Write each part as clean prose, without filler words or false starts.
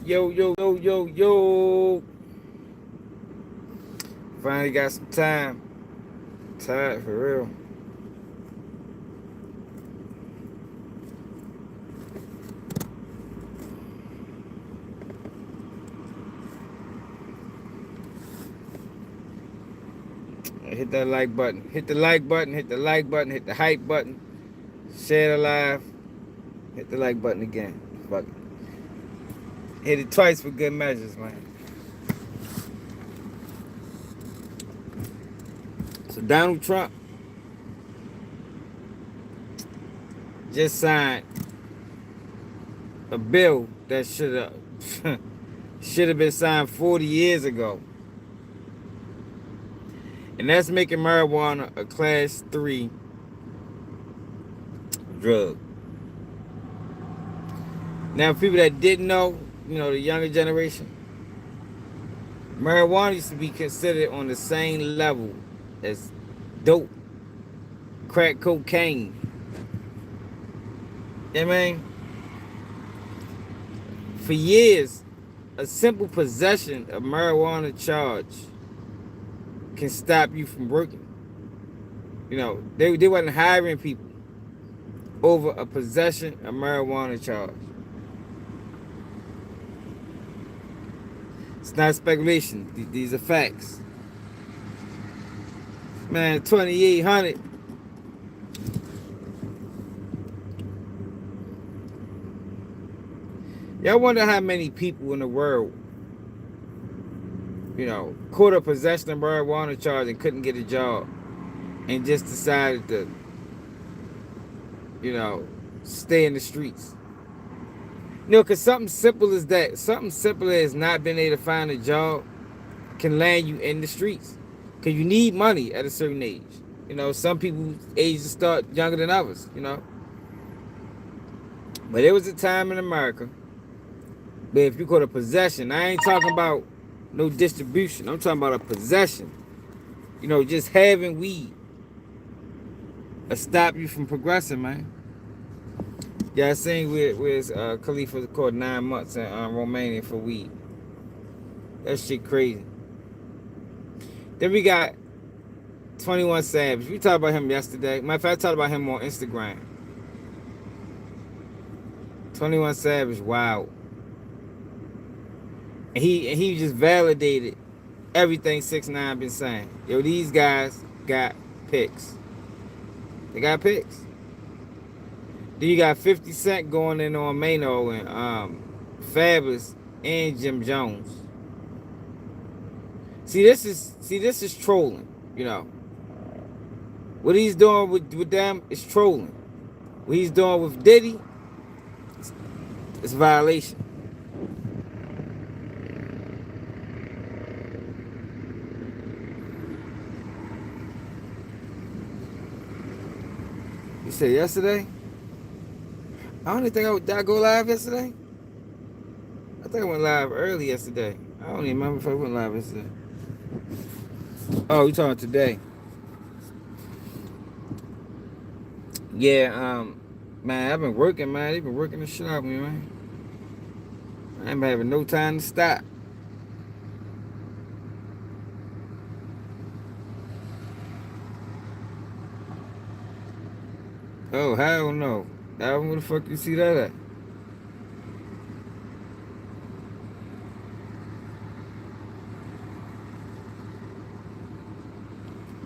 Yo, yo, yo, yo, yo. Finally got some time. Tired for real. Hit that like button. Hit the like button. Hit the like button. Hit the hype button. Share it live. Hit the like button again. Fuck it. Hit it twice for good measures, man. So Donald Trump just signed a bill that should have been signed 40 years ago. And that's making marijuana a class 3 drug. Now, people that didn't know, the younger generation, marijuana used to be considered on the same level as dope, crack cocaine. You know what I mean? For years, a simple possession of marijuana charge can stop you from working. They wasn't hiring people over a possession of marijuana charge. It's not speculation. These are facts. Man, 2,800. Y'all wonder how many people in the world, caught a possession of marijuana charge and couldn't get a job and just decided to, stay in the streets. Because something simple as that, something simple as not being able to find a job can land you in the streets. Because you need money at a certain age. Some people's ages start younger than others, But there was a time in America where if you caught a possession, I ain't talking about no distribution. I'm talking about a possession. Just having weed will stop you from progressing, man. Yeah, I seen where Khalifa caught 9 months in Romania for weed. That shit crazy. Then we got 21 Savage. We talked about him yesterday. Matter of fact, I talked about him on Instagram. 21 Savage, wow. And he just validated everything 6ix9ine been saying. Yo, these guys got picks. They got picks. Then you got 50 Cent going in on Maino and Fabulous and Jim Jones. See, this is trolling, What he's doing with them is trolling. What he's doing with Diddy, it's violation. You said yesterday? I don't even think did I go live yesterday? I think I went live early yesterday. I don't even remember if I went live yesterday. Oh, you talking today? Yeah, man, I've been working, man. They've been working the shit out of me, man. I ain't been having no time to stop. Oh, hell no. Where the fuck you see that at?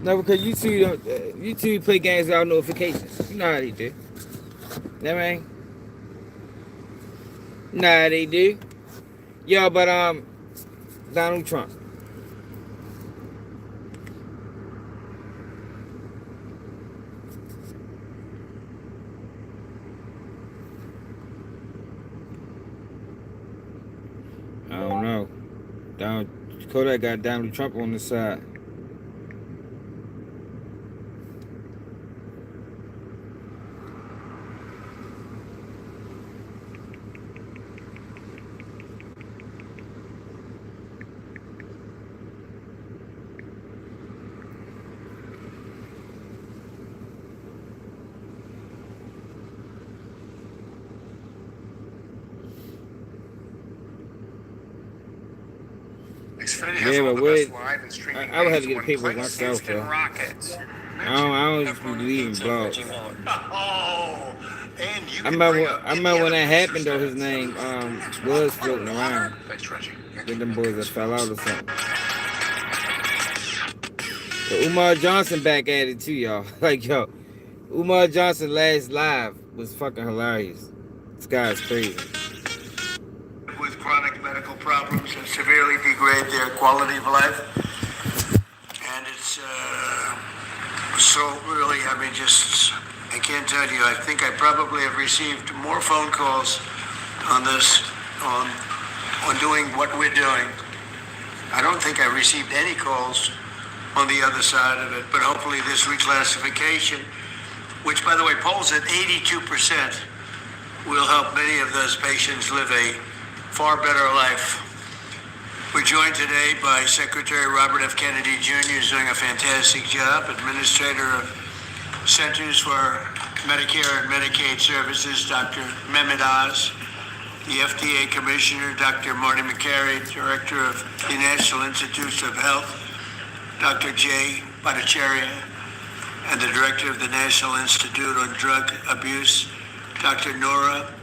No, because YouTube play games without notifications. You know how they do. You know what I mean? Nah, they do. Yo, but Donald Trump. I don't know. Kodak got Donald Trump on the side. Xfinity has Yeah, all but the wait, best live and streaming I would have games to in get the one paperwork place. myself, Instant though. rockets. I don't just be Pepperoni believing pizza, blogs. Vegemite. Oh, and you I can bring remember, up I any remember when other that booster happened, though, his stats. name Next was month, floating around. Thanks, Reggie. With them boys that fell out or something. The Umar Johnson back at it, too, y'all. Like, yo, Umar Johnson last live was fucking hilarious. This guy's crazy. With chronic medical problems and severely degrade their quality of life. And it's so really, I mean, just, I can't tell you, I think I probably have received more phone calls on this, on doing what we're doing. I don't think I received any calls on the other side of it, but hopefully this reclassification, which by the way polls at 82%, will help many of those patients live a far better life. We're joined today by Secretary Robert F. Kennedy Jr., who's doing a fantastic job, Administrator of Centers for Medicare and Medicaid Services, Dr. Mehmet Oz, the FDA Commissioner, Dr. Marty McCary, Director of the National Institutes of Health, Dr. Jay Bhattacharya, and the Director of the National Institute on Drug Abuse, Dr. Nora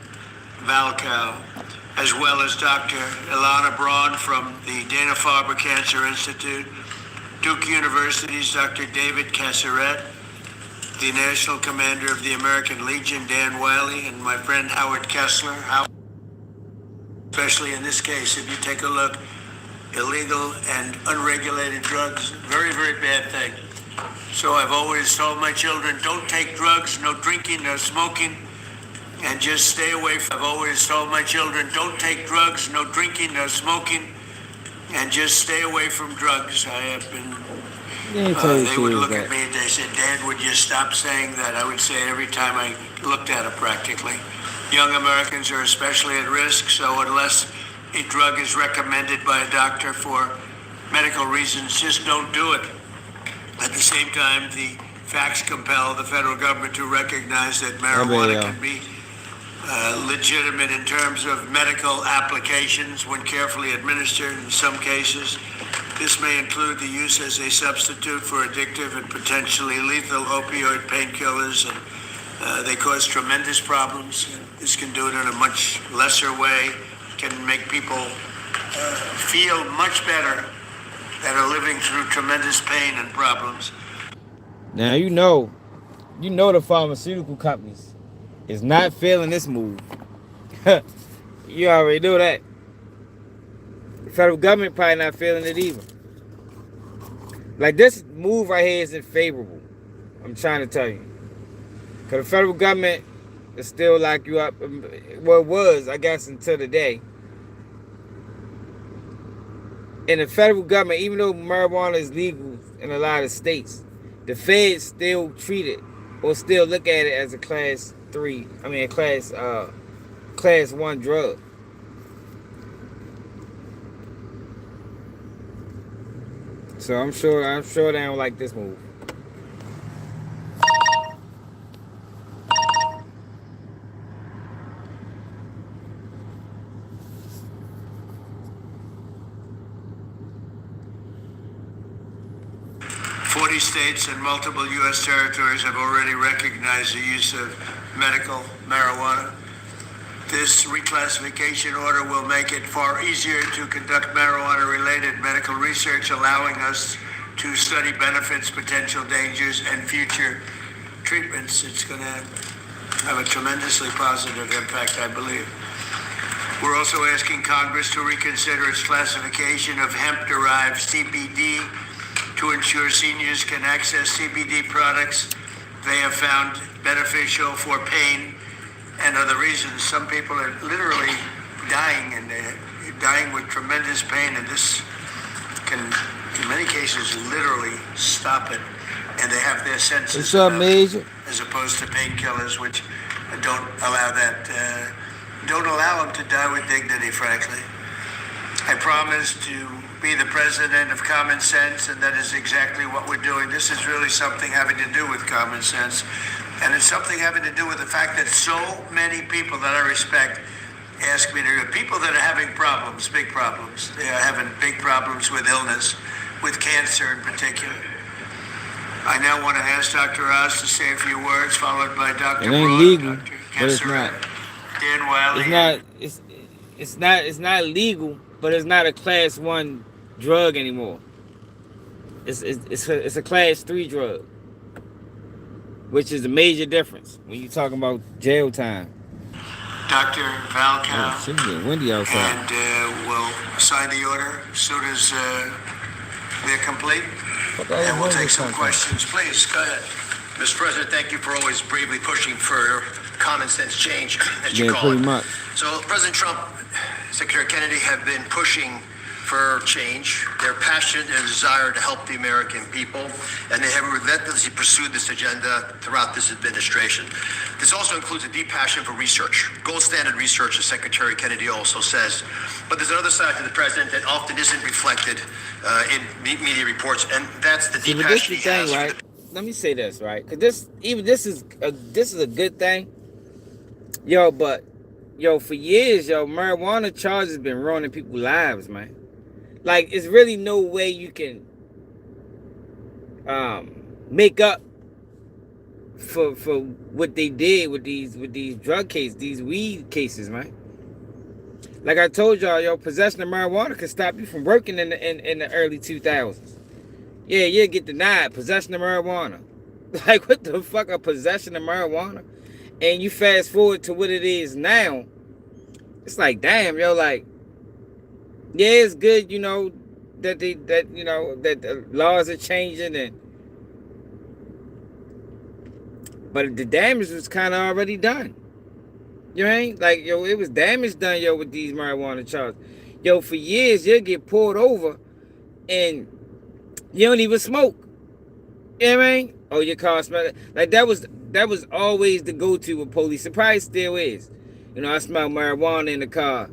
Valkow, as well as Dr. Ilana Braun from the Dana-Farber Cancer Institute, Duke University's Dr. David Casseret, the National Commander of the American Legion, Dan Wiley, and my friend Howard Kessler. Especially in this case, if you take a look, illegal and unregulated drugs, very, very bad thing. So I've always told my children, don't take drugs, no drinking, no smoking, and just stay away from. I've always told my children, don't take drugs, no drinking, no smoking, and just stay away from drugs. I have been, they would look at me and they said, Dad, would you stop saying that? I would say it every time I looked at them practically. Young Americans are especially at risk, so unless a drug is recommended by a doctor for medical reasons, just don't do it. At the same time, the facts compel the federal government to recognize that marijuana can be legitimate in terms of medical applications when carefully administered in some cases. This may include the use as a substitute for addictive and potentially lethal opioid painkillers, and they cause tremendous problems. This can do it in a much lesser way, can make people feel much better that are living through tremendous pain and problems. Now, you know the pharmaceutical companies is not feeling this move. You already know that. The federal government probably not feeling it either. Like, this move right here isn't favorable. I'm trying to tell you. Because the federal government is still lock you up. Well, it was, I guess, until today. And the federal government, even though marijuana is legal in a lot of states, the feds still treat it or still look at it as a class 1 drug. So I'm sure they don't like this move. States and multiple U.S. territories have already recognized the use of medical marijuana. This reclassification order will make it far easier to conduct marijuana-related medical research, allowing us to study benefits, potential dangers, and future treatments. It's going to have a tremendously positive impact, I believe. We're also asking Congress to reconsider its classification of hemp-derived CBD to ensure seniors can access CBD products they have found beneficial for pain and other reasons. Some people are literally dying, and they're dying with tremendous pain, and this can, in many cases, literally stop it. And they have their senses as opposed to painkillers, which don't allow that, don't allow them to die with dignity, frankly. I promise to be the president of common sense, and that is exactly what we're doing. This is really something having to do with common sense, and it's something having to do with the fact that so many people that I respect ask me to, people that are having problems, big problems, they are having big problems with illness, with cancer in particular. I now want to ask Dr. Oz to say a few words, followed by Dr. It ain't Broad, legal, Dr. but it's Kessler, not. Dan Wiley. It's not legal, but it's not a class 1 drug anymore. It's a class 3 drug, which is a major difference when you're talking about jail time. Dr. Valcow. Oh, shit, it's getting windy outside. And we'll sign the order as soon as they're complete. And we'll take some questions. Please, go ahead. Mr. President, thank you for always bravely pushing for common sense change, as you Yeah, call pretty it. much. So President Trump, Secretary Kennedy have been pushing for change. Their passion and desire to help the American people, and they have relentlessly pursued this agenda throughout this administration. This also includes a deep passion for research, gold standard research, as Secretary Kennedy also says. But there's another side to the president that often isn't reflected in media reports, and that's the deep passion he has. Right? Let me say this, right? Because this is a good thing, yo. But yo, for years, yo, marijuana charges been ruining people's lives, man. Like, it's really no way you can make up for what they did with these drug cases, these weed cases, man. Like I told y'all, yo, possession of marijuana could stop you from working in the early 2000s. Yeah, you'll get denied possession of marijuana. Like, what the fuck, a possession of marijuana? And you fast forward to what it is now. It's like, damn, yo, like, yeah, it's good, you know, that the laws are changing, but the damage was kind of already done. You know what I mean? Like, yo, it was damage done, yo, with these marijuana charges. Yo, for years, you'll get pulled over and you don't even smoke. You know what I mean? Oh, your car smells like that was always the go-to with police. It probably still is. You know, I smell marijuana in the car.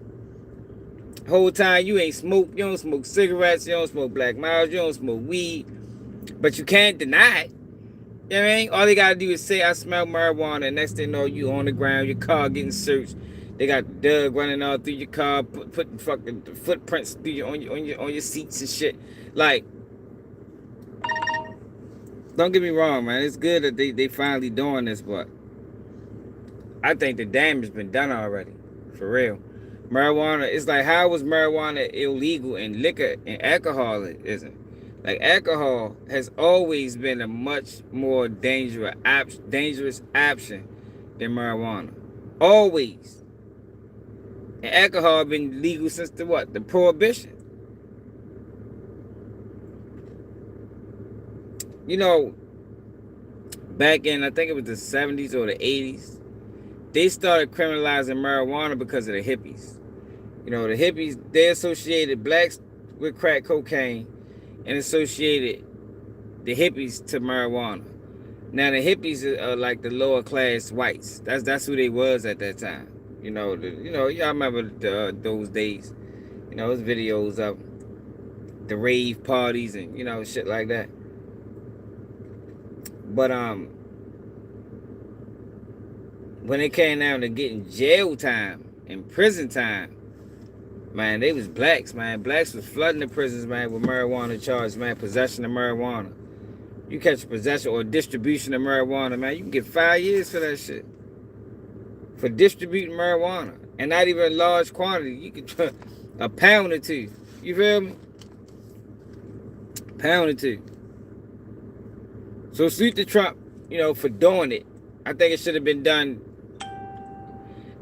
Whole time you ain't smoke, you don't smoke cigarettes, you don't smoke Black Miles, you don't smoke weed, but you can't deny it. You know what I mean? All they gotta do is say, I smell marijuana, and next thing you know, you on the ground, your car getting searched. They got Doug running all through your car, putting fucking footprints through on your seats and shit. Like, don't get me wrong, man. It's good that they finally doing this, but I think the damage been done already, for real. Marijuana, it's like, how was marijuana illegal and liquor and alcohol isn't? Like, alcohol has always been a much more dangerous option than marijuana. Always. And alcohol been legal since the what? The Prohibition. You know, back in, I think it was the 70s or the 80s, they started criminalizing marijuana because of the hippies. You know, the hippies, they associated blacks with crack cocaine and associated the hippies to marijuana. Now, the hippies are like the lower class whites. That's who they was at that time. You know, y'all remember those days. You know, there's videos of the rave parties and, you know, shit like that. But when it came down to getting jail time and prison time, man, they was blacks, man. Blacks was flooding the prisons, man, with marijuana charges, man. Possession of marijuana. You catch a possession or distribution of marijuana, man, you can get 5 years for that shit. For distributing marijuana. And not even a large quantity. You could a pound or two. You feel me? Pound or two. So salute to Trump, you know, for doing it. I think it should have been done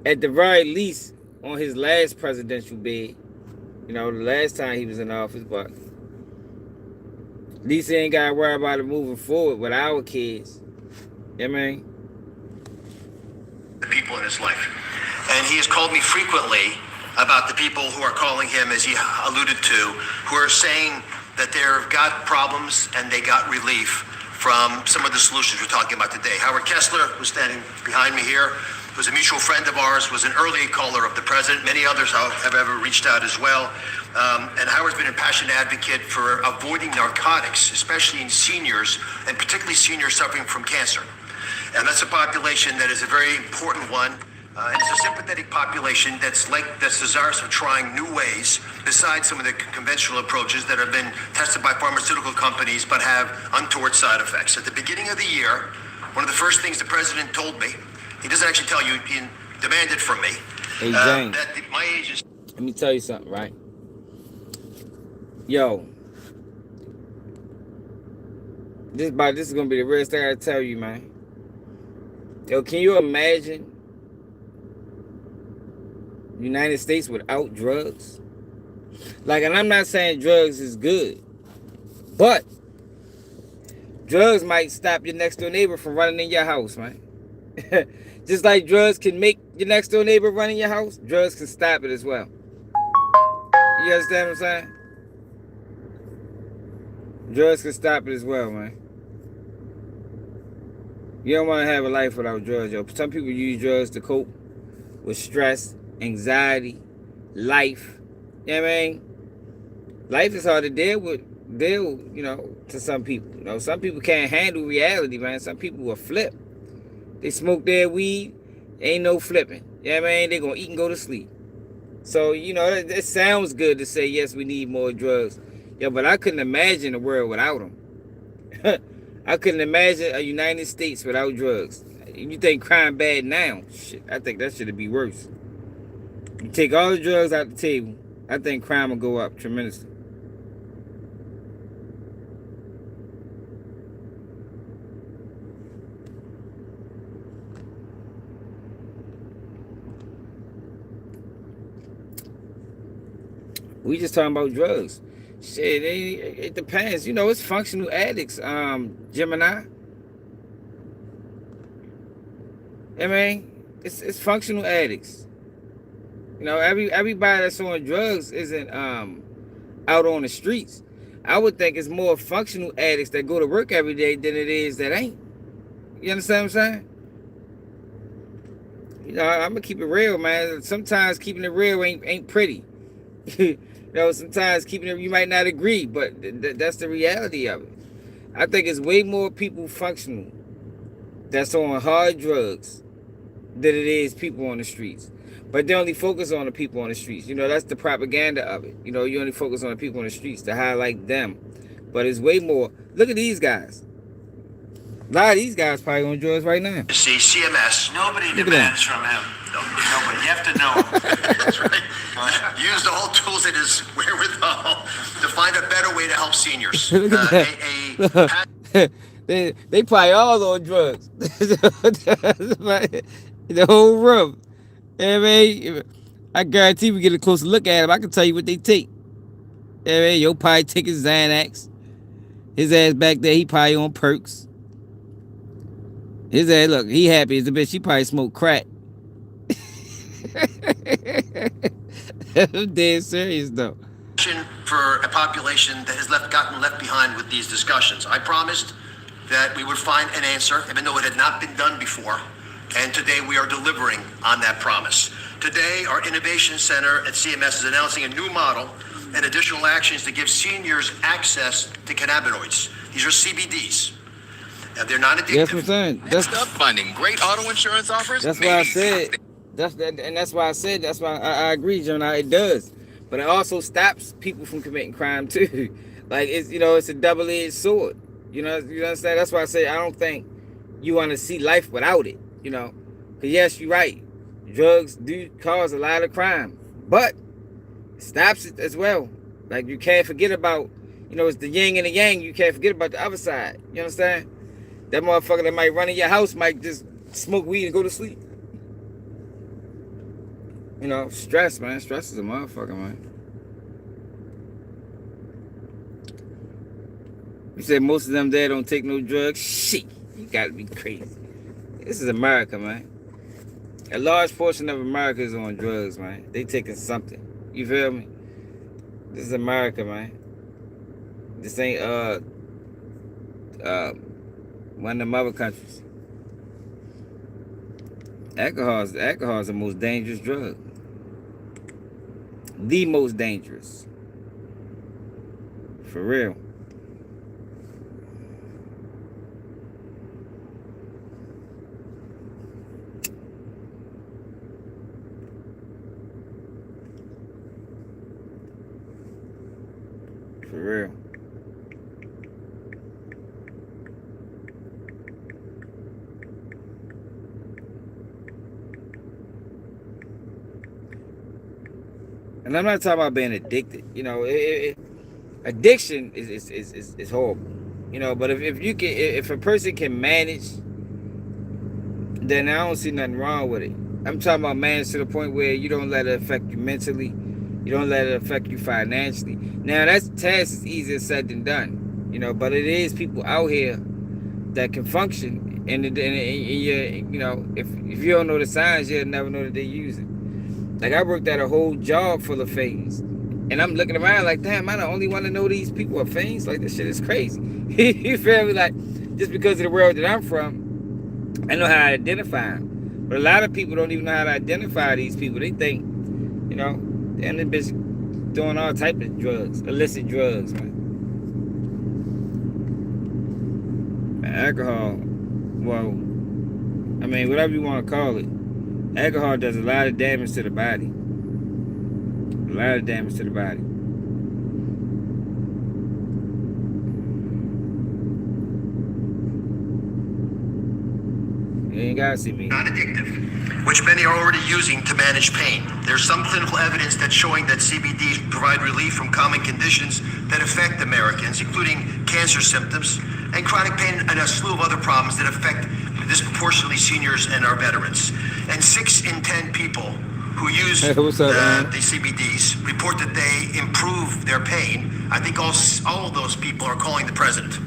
at the very least on his last presidential bid. You know, the last time he was in office, but at least he ain't got to worry about it moving forward with our kids. You know what I mean? The people in his life. And he has called me frequently about the people who are calling him, as he alluded to, who are saying that they've got problems and they got relief from some of the solutions we're talking about today. Howard Kessler, who's standing behind me here, who's a mutual friend of ours, was an early caller of the president. Many others have ever reached out as well. And Howard's been a passionate advocate for avoiding narcotics, especially in seniors, and particularly seniors suffering from cancer. And that's a population that is a very important one. And it's a sympathetic population that's desirous of trying new ways besides some of the conventional approaches that have been tested by pharmaceutical companies but have untoward side effects. At the beginning of the year, one of the first things the president told me, he doesn't actually tell you, he demanded from me, Hey, James, that my age is... let me tell you something, right? Yo, this is gonna be the realest thing I tell you, man. Yo, can you imagine the United States without drugs? Like, and I'm not saying drugs is good, but drugs might stop your next door neighbor from running in your house, man. Just like drugs can make your next door neighbor run in your house, drugs can stop it as well. You understand what I'm saying? Drugs can stop it as well, man. You don't want to have a life without drugs, yo. Some people use drugs to cope with stress, anxiety, life. You know what I mean? Life is hard to deal, you know, to some people. You know, some people can't handle reality, man. Some people will flip. They smoke their weed, ain't no flipping. You know what I mean? They're going to eat and go to sleep. So, you know, it sounds good to say, yes, we need more drugs. Yeah, but I couldn't imagine a world without them. I couldn't imagine a United States without drugs. You think crime bad now? Shit, I think that should be worse. You take all the drugs out the table, I think crime will go up tremendously. We just talking about drugs. Shit, it depends. You know, it's functional addicts, Gemini. I mean, it's functional addicts. You know, everybody that's on drugs isn't out on the streets. I would think it's more functional addicts that go to work every day than it is that ain't. You understand what I'm saying? You know, I'm gonna keep it real, man. Sometimes keeping it real ain't pretty. You know, sometimes keeping it, you might not agree, but that's the reality of it. I think it's way more people functional that's on hard drugs than it is people on the streets. But they only focus on the people on the streets. You know, that's the propaganda of it. You know, you only focus on the people on the streets to highlight them. But it's way more. Look at these guys. A lot of these guys probably on drugs right now. See, CMS. Nobody demands from him. Nobody. You have to know him. That's right. Use the whole tools at his wherewithal to find a better way to help seniors. Look at that. They probably all on drugs. The whole room. You know what I mean? I guarantee we get a closer look at them. I can tell you what they take. You know what I mean? Yo probably taking Xanax. His ass back there, he probably on perks. His ass, look, he happy as a bitch. He probably smoked crack. I'm dead serious though. For a population that has gotten left behind with these discussions. I promised that we would find an answer, even though it had not been done before. And today we are delivering on that promise. Today, our Innovation Center at CMS is announcing a new model and additional actions to give seniors access to cannabinoids. These are CBDs. And they're not addictive. That's what I'm saying. Next up, finding great auto insurance offers. That's why I said. That's why I said. That's why I agree, John. It does, but it also stops people from committing crime too. Like it's it's a double-edged sword. You understand? That's why I say I don't think you want to see life without it. You know, because yes, you're right. Drugs do cause a lot of crime, but it stops it as well. Like you can't forget about, it's the yin and the yang. You can't forget about the other side. You understand? That motherfucker that might run in your house might just smoke weed and go to sleep. Stress, man. Stress is a motherfucker, man. You said most of them there don't take no drugs? Shit, you gotta be crazy. This is America, man. A large portion of America is on drugs, man. They taking something. You feel me? This is America, man. This ain't one of them other countries. Alcohol is the most dangerous drug. The most dangerous. For real. For real. And I'm not talking about being addicted. You know, addiction is horrible. You know, but if a person can manage, then I don't see nothing wrong with it. I'm talking about manage to the point where you don't let it affect you mentally, you don't let it affect you financially. Now that task is easier said than done. You know, but it is people out here that can function, and you know, if you don't know the signs, you'll never know that they use it. Like I worked at a whole job full of fiends, and I'm looking around like, damn, I'm the only one to know these people are fiends. Like this shit is crazy. You feel me? Like just because of the world that I'm from, I know how to identify them. But a lot of people don't even know how to identify these people. They think, you know, and the bitch doing all type of drugs, illicit drugs, man. Alcohol, well, I mean, whatever you want to call it, alcohol does a lot of damage to the body. A lot of damage to the body. You ain't gotta see me. Non-addictive, which many are already using to manage pain. There's some clinical evidence that's showing that CBDs provide relief from common conditions that affect Americans, including cancer symptoms and chronic pain and a slew of other problems that affect disproportionately seniors and our veterans. And 6 in 10 people who use the CBDs report that they improve their pain. I think all of those people are calling the president,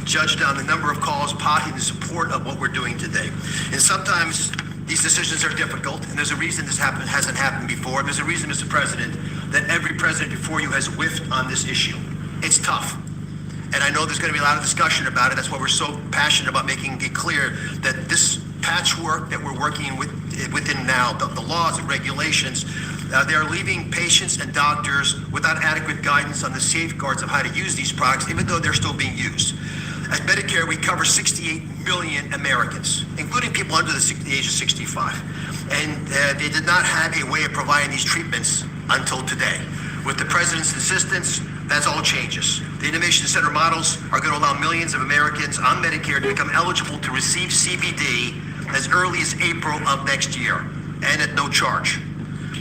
judged on the number of calls in support of what we're doing today. And sometimes these decisions are difficult, and there's a reason this hasn't happened before. There's a reason, Mr. President, that every president before you has whiffed on this issue. It's tough. And I know there's going to be a lot of discussion about it. That's why we're so passionate about making it clear that this patchwork that we're working within now, the laws and regulations, they're leaving patients and doctors without adequate guidance on the safeguards of how to use these products, even though they're still being used. At Medicare, we cover 68 million Americans, including people under the age of 65. And they did not have a way of providing these treatments until today. With the president's insistence, that's all changes. The innovation center models are going to allow millions of Americans on Medicare to become eligible to receive CBD as early as April of next year, and at no charge,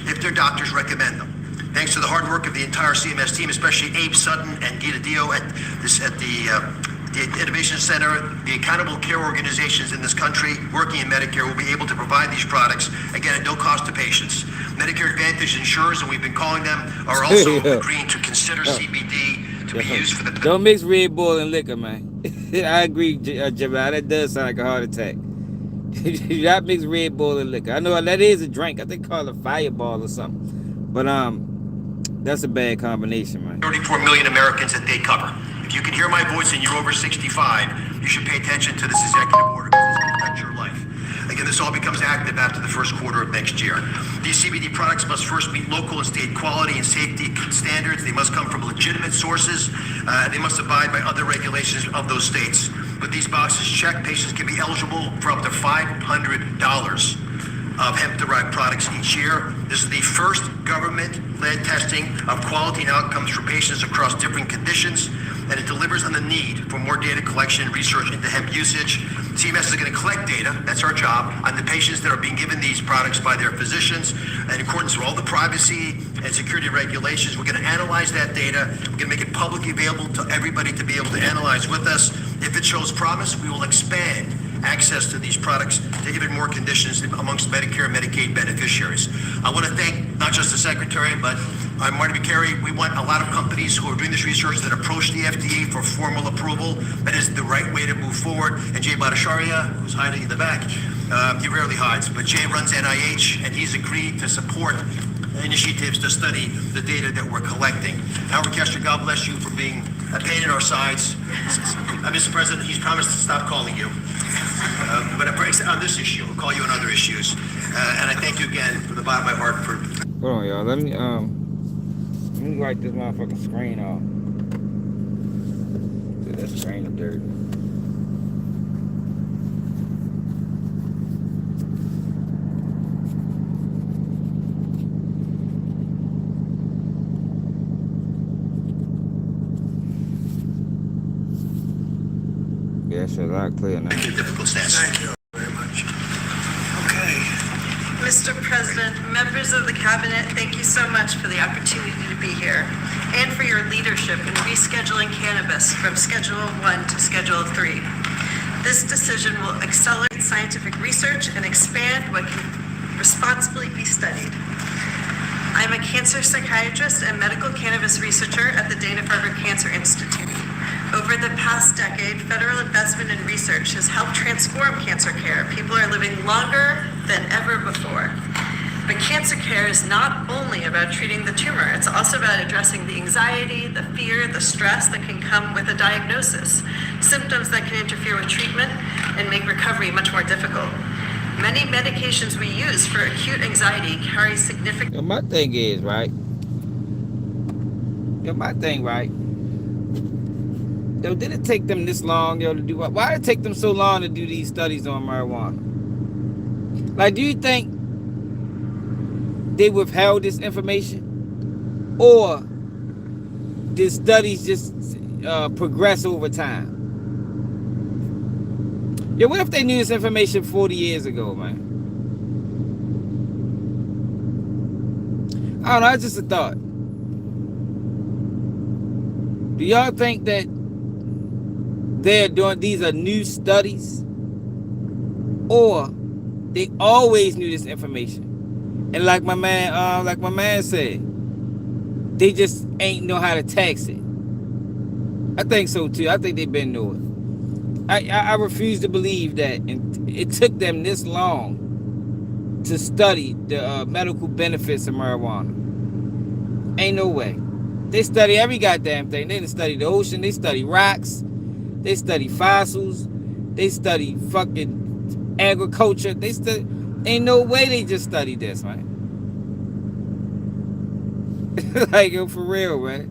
if their doctors recommend them. Thanks to the hard work of the entire CMS team, especially Abe Sutton and Gita Dio at the Innovation Center, the accountable care organizations in this country working in Medicare will be able to provide these products, again, at no cost to patients. Medicare Advantage insurers, and we've been calling them, are also agreeing to consider CBD to be used for the... Don't mix Red Bull and liquor, man. I agree, Jamal. That does sound like a heart attack. You not mix Red Bull and liquor. I know that is a drink. I think called a Fireball or something. But that's a bad combination, man. 34 million Americans that they cover. If you can hear my voice and you're over 65, you should pay attention to this executive order because it's going to affect your life. Again, this all becomes active after the first quarter of next year. These CBD products must first meet local and state quality and safety standards. They must come from legitimate sources. They must abide by other regulations of those states. With these boxes checked, patients can be eligible for up to $500 of hemp-derived products each year. This is the first government-led testing of quality and outcomes for patients across different conditions, and it delivers on the need for more data collection and research into hemp usage. CMS is going to collect data, that's our job, on the patients that are being given these products by their physicians, and in accordance with all the privacy and security regulations, we're going to analyze that data. We're going to make it publicly available to everybody to be able to analyze with us. If it shows promise, we will expand access to these products to even more conditions amongst Medicare and Medicaid beneficiaries. I want to thank not just the Secretary, but Marty McCary. We want a lot of companies who are doing this research that approach the FDA for formal approval. That is the right way to move forward. And Jay Bhattacharya, who's hiding in the back, he rarely hides, but Jay runs NIH, and he's agreed to support initiatives to study the data that we're collecting. Howard Kester, God bless you for being a pain in our sides. Mr. President, he's promised to stop calling you. But on this issue, we'll call you on other issues. And I thank you again from the bottom of my heart for... Hold on, y'all. Let me wipe this motherfucking screen off. Dude, that screen is dirty. Yeah, that's a lot clear now. Make it a difficult stance. Thank you very much. Okay. Mr. President, members of the Cabinet, thank you so much for the opportunity to be here and for your leadership in rescheduling cannabis from Schedule 1 to Schedule 3. This decision will accelerate scientific research and expand what can responsibly be studied. I'm a cancer psychiatrist and medical cannabis researcher at the Dana-Farber Cancer Institute. Over the past decade, federal investment in research has helped transform cancer care. People are living longer than ever before. But cancer care is not only about treating the tumor, it's also about addressing the anxiety, the fear, the stress that can come with a diagnosis, symptoms that can interfere with treatment and make recovery much more difficult. Many medications we use for acute anxiety carry significant... Yo, my thing is, right? Yo, did it take them this long, yo, to do what? Why did it take them so long to do these studies on marijuana? Like, do you think they withheld this information? Or did studies just progress over time? Yo, what if they knew this information 40 years ago, man? I don't know, it's just a thought. Do y'all think that they're doing, these are new studies, or they always knew this information, and like my man said, they just ain't know how to tax it? I think so too. I think they've been knowing. I refuse to believe that it took them this long to study the medical benefits of marijuana. Ain't no way. They study every goddamn thing. They didn't study the ocean. They study rocks. They study fossils. They study fucking agriculture. They study. Ain't no way they just study this, man. Like, yo, for real, man.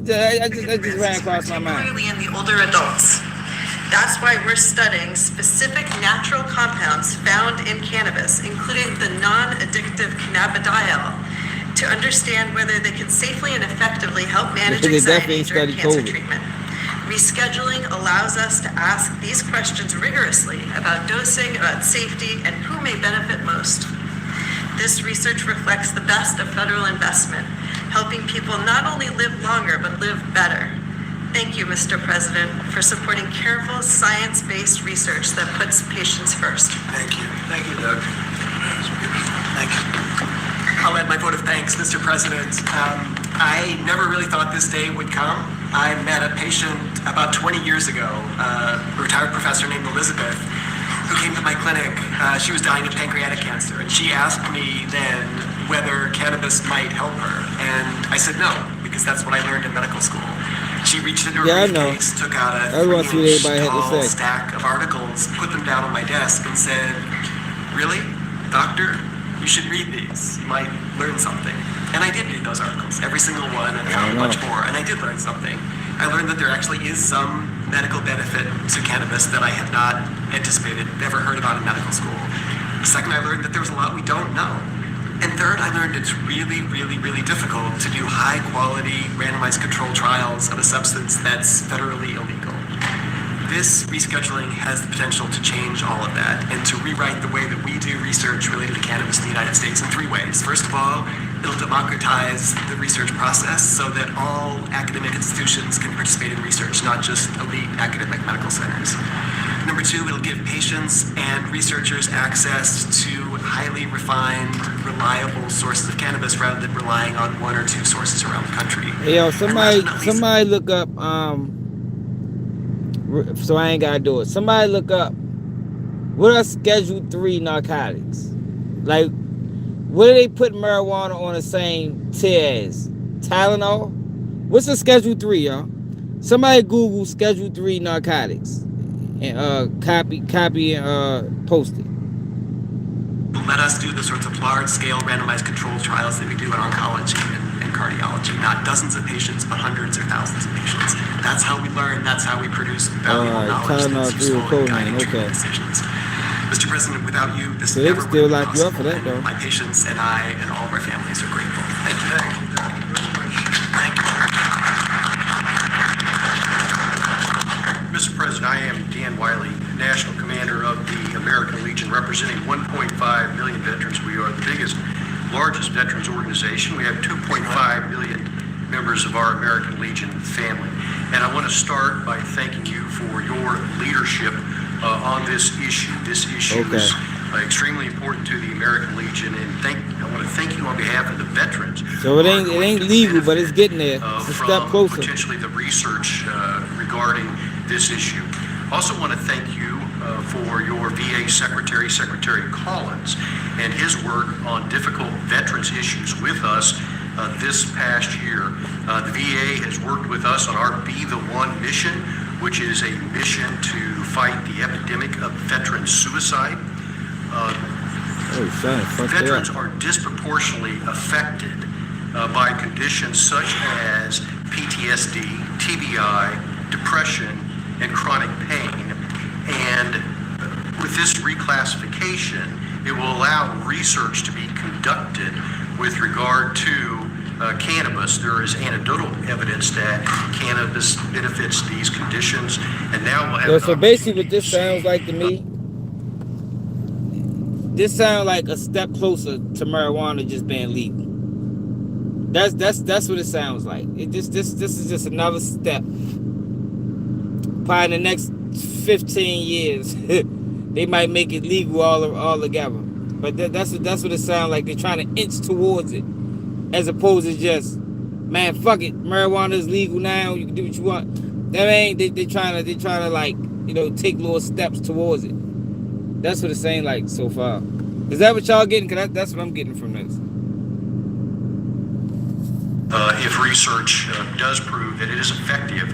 I just ran across my mind. Particularly in the older adults. That's why we're studying specific natural compounds found in cannabis, including the non-addictive cannabidiol, to understand whether they can safely and effectively help manage anxiety during cancer treatment. Rescheduling allows us to ask these questions rigorously about dosing, about safety, and who may benefit most. This research reflects the best of federal investment, helping people not only live longer, but live better. Thank you, Mr. President, for supporting careful, science-based research that puts patients first. Thank you. Thank you, Doug. Thank you. I'll add my vote of thanks, Mr. President. I never really thought this day would come. I met a patient about 20 years ago, a retired professor named Elizabeth, who came to my clinic. She was dying of pancreatic cancer, and she asked me then whether cannabis might help her. And I said no, because that's what I learned in medical school. She reached into her briefcase, took out a 3-inch tall stack of articles, put them down on my desk, and said, "Really, doctor? You should read these. You might learn something." And I did read those articles, every single one, and found much more. And I did learn something. I learned that there actually is some medical benefit to cannabis that I had not anticipated, never heard about in medical school. Second, I learned that there was a lot we don't know. And third, I learned it's really, really, really difficult to do high-quality, randomized controlled trials of a substance that's federally illegal. This rescheduling has the potential to change all of that and to rewrite the way that we do research related to cannabis in the United States in 3 ways. First of all, it'll democratize the research process so that all academic institutions can participate in research, not just elite academic medical centers. Number 2, it'll give patients and researchers access to highly refined, reliable sources of cannabis rather than relying on 1 or 2 sources around the country. Hey, yo, somebody look up, so I ain't gotta do it. Somebody look up, what are Schedule 3 narcotics? Like, what do they put marijuana on the same tier as? Tylenol? What's a Schedule 3, y'all? Somebody Google Schedule 3 narcotics and copy and post it. Let us do the sorts of large-scale randomized controlled trials that we do in oncology and cardiology. Not dozens of patients, but hundreds or thousands of patients. That's how we learn. That's how we produce valuable knowledge that's useful in guiding treatment decisions. Mr. President, without you, this never would be possible. My patients and I and all of our families are grateful. Thank you. Mr. President, I am Dan 2.5 million members of our American Legion family. And I want to start by thanking you for your leadership on this issue. This issue is extremely important to the American Legion, and I want to thank you on behalf of the veterans. So it ain't legal, but it's getting there. It's a step closer. Potentially the research regarding this issue. Also want to thank you for your VA Secretary, Secretary Collins, and his work on difficult veterans issues with us this past year. The VA has worked with us on our Be the One mission, which is a mission to fight the epidemic of veteran suicide. Veterans are disproportionately affected by conditions such as PTSD, TBI, depression, and chronic pain. And with this reclassification, it will allow research to be conducted with regard to cannabis. There is anecdotal evidence that cannabis benefits these conditions, and now we'll have. So basically, what this sounds like to me, this sounds like a step closer to marijuana just being legal. That's what it sounds like. This is just another step. Probably in the next 15 years, they might make it legal all together. But that's what it sounds like. They're trying to inch towards it, as opposed to just, man, fuck it, marijuana is legal now. You can do what you want. That ain't they trying to like, you know, take little steps towards it. That's what it's saying like so far. Is that what y'all getting? Cause that's what I'm getting from this. If research does prove that it is effective,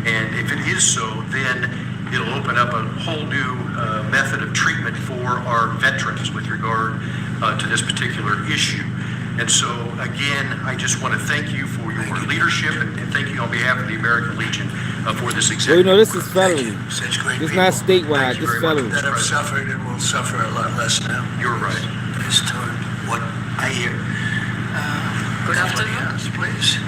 and if it is so, then it'll open up a whole new method of treatment for our veterans with regard to this particular issue. And so, again, I just want to thank you for your leadership, and thank you on behalf of the American Legion for this executive. Well, you know, this is federally. Such great It's people not statewide. It's federally. that have suffered and will suffer a lot less now. You're right. This time, what I hear. Good afternoon. Yes, please.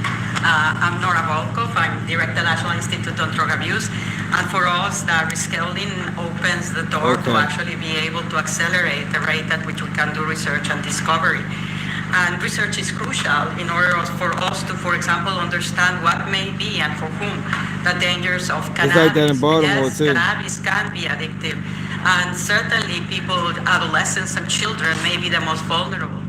I'm Nora Volkov. I'm Director National Institute on Drug Abuse. And for us, the reskilling opens the door to actually be able to accelerate the rate at which we can do research and discovery. And research is crucial in order for us to, for example, understand what may be and for whom the dangers of cannabis. It's like that in Baltimore too. Cannabis can be addictive. And certainly people, adolescents and children may be the most vulnerable.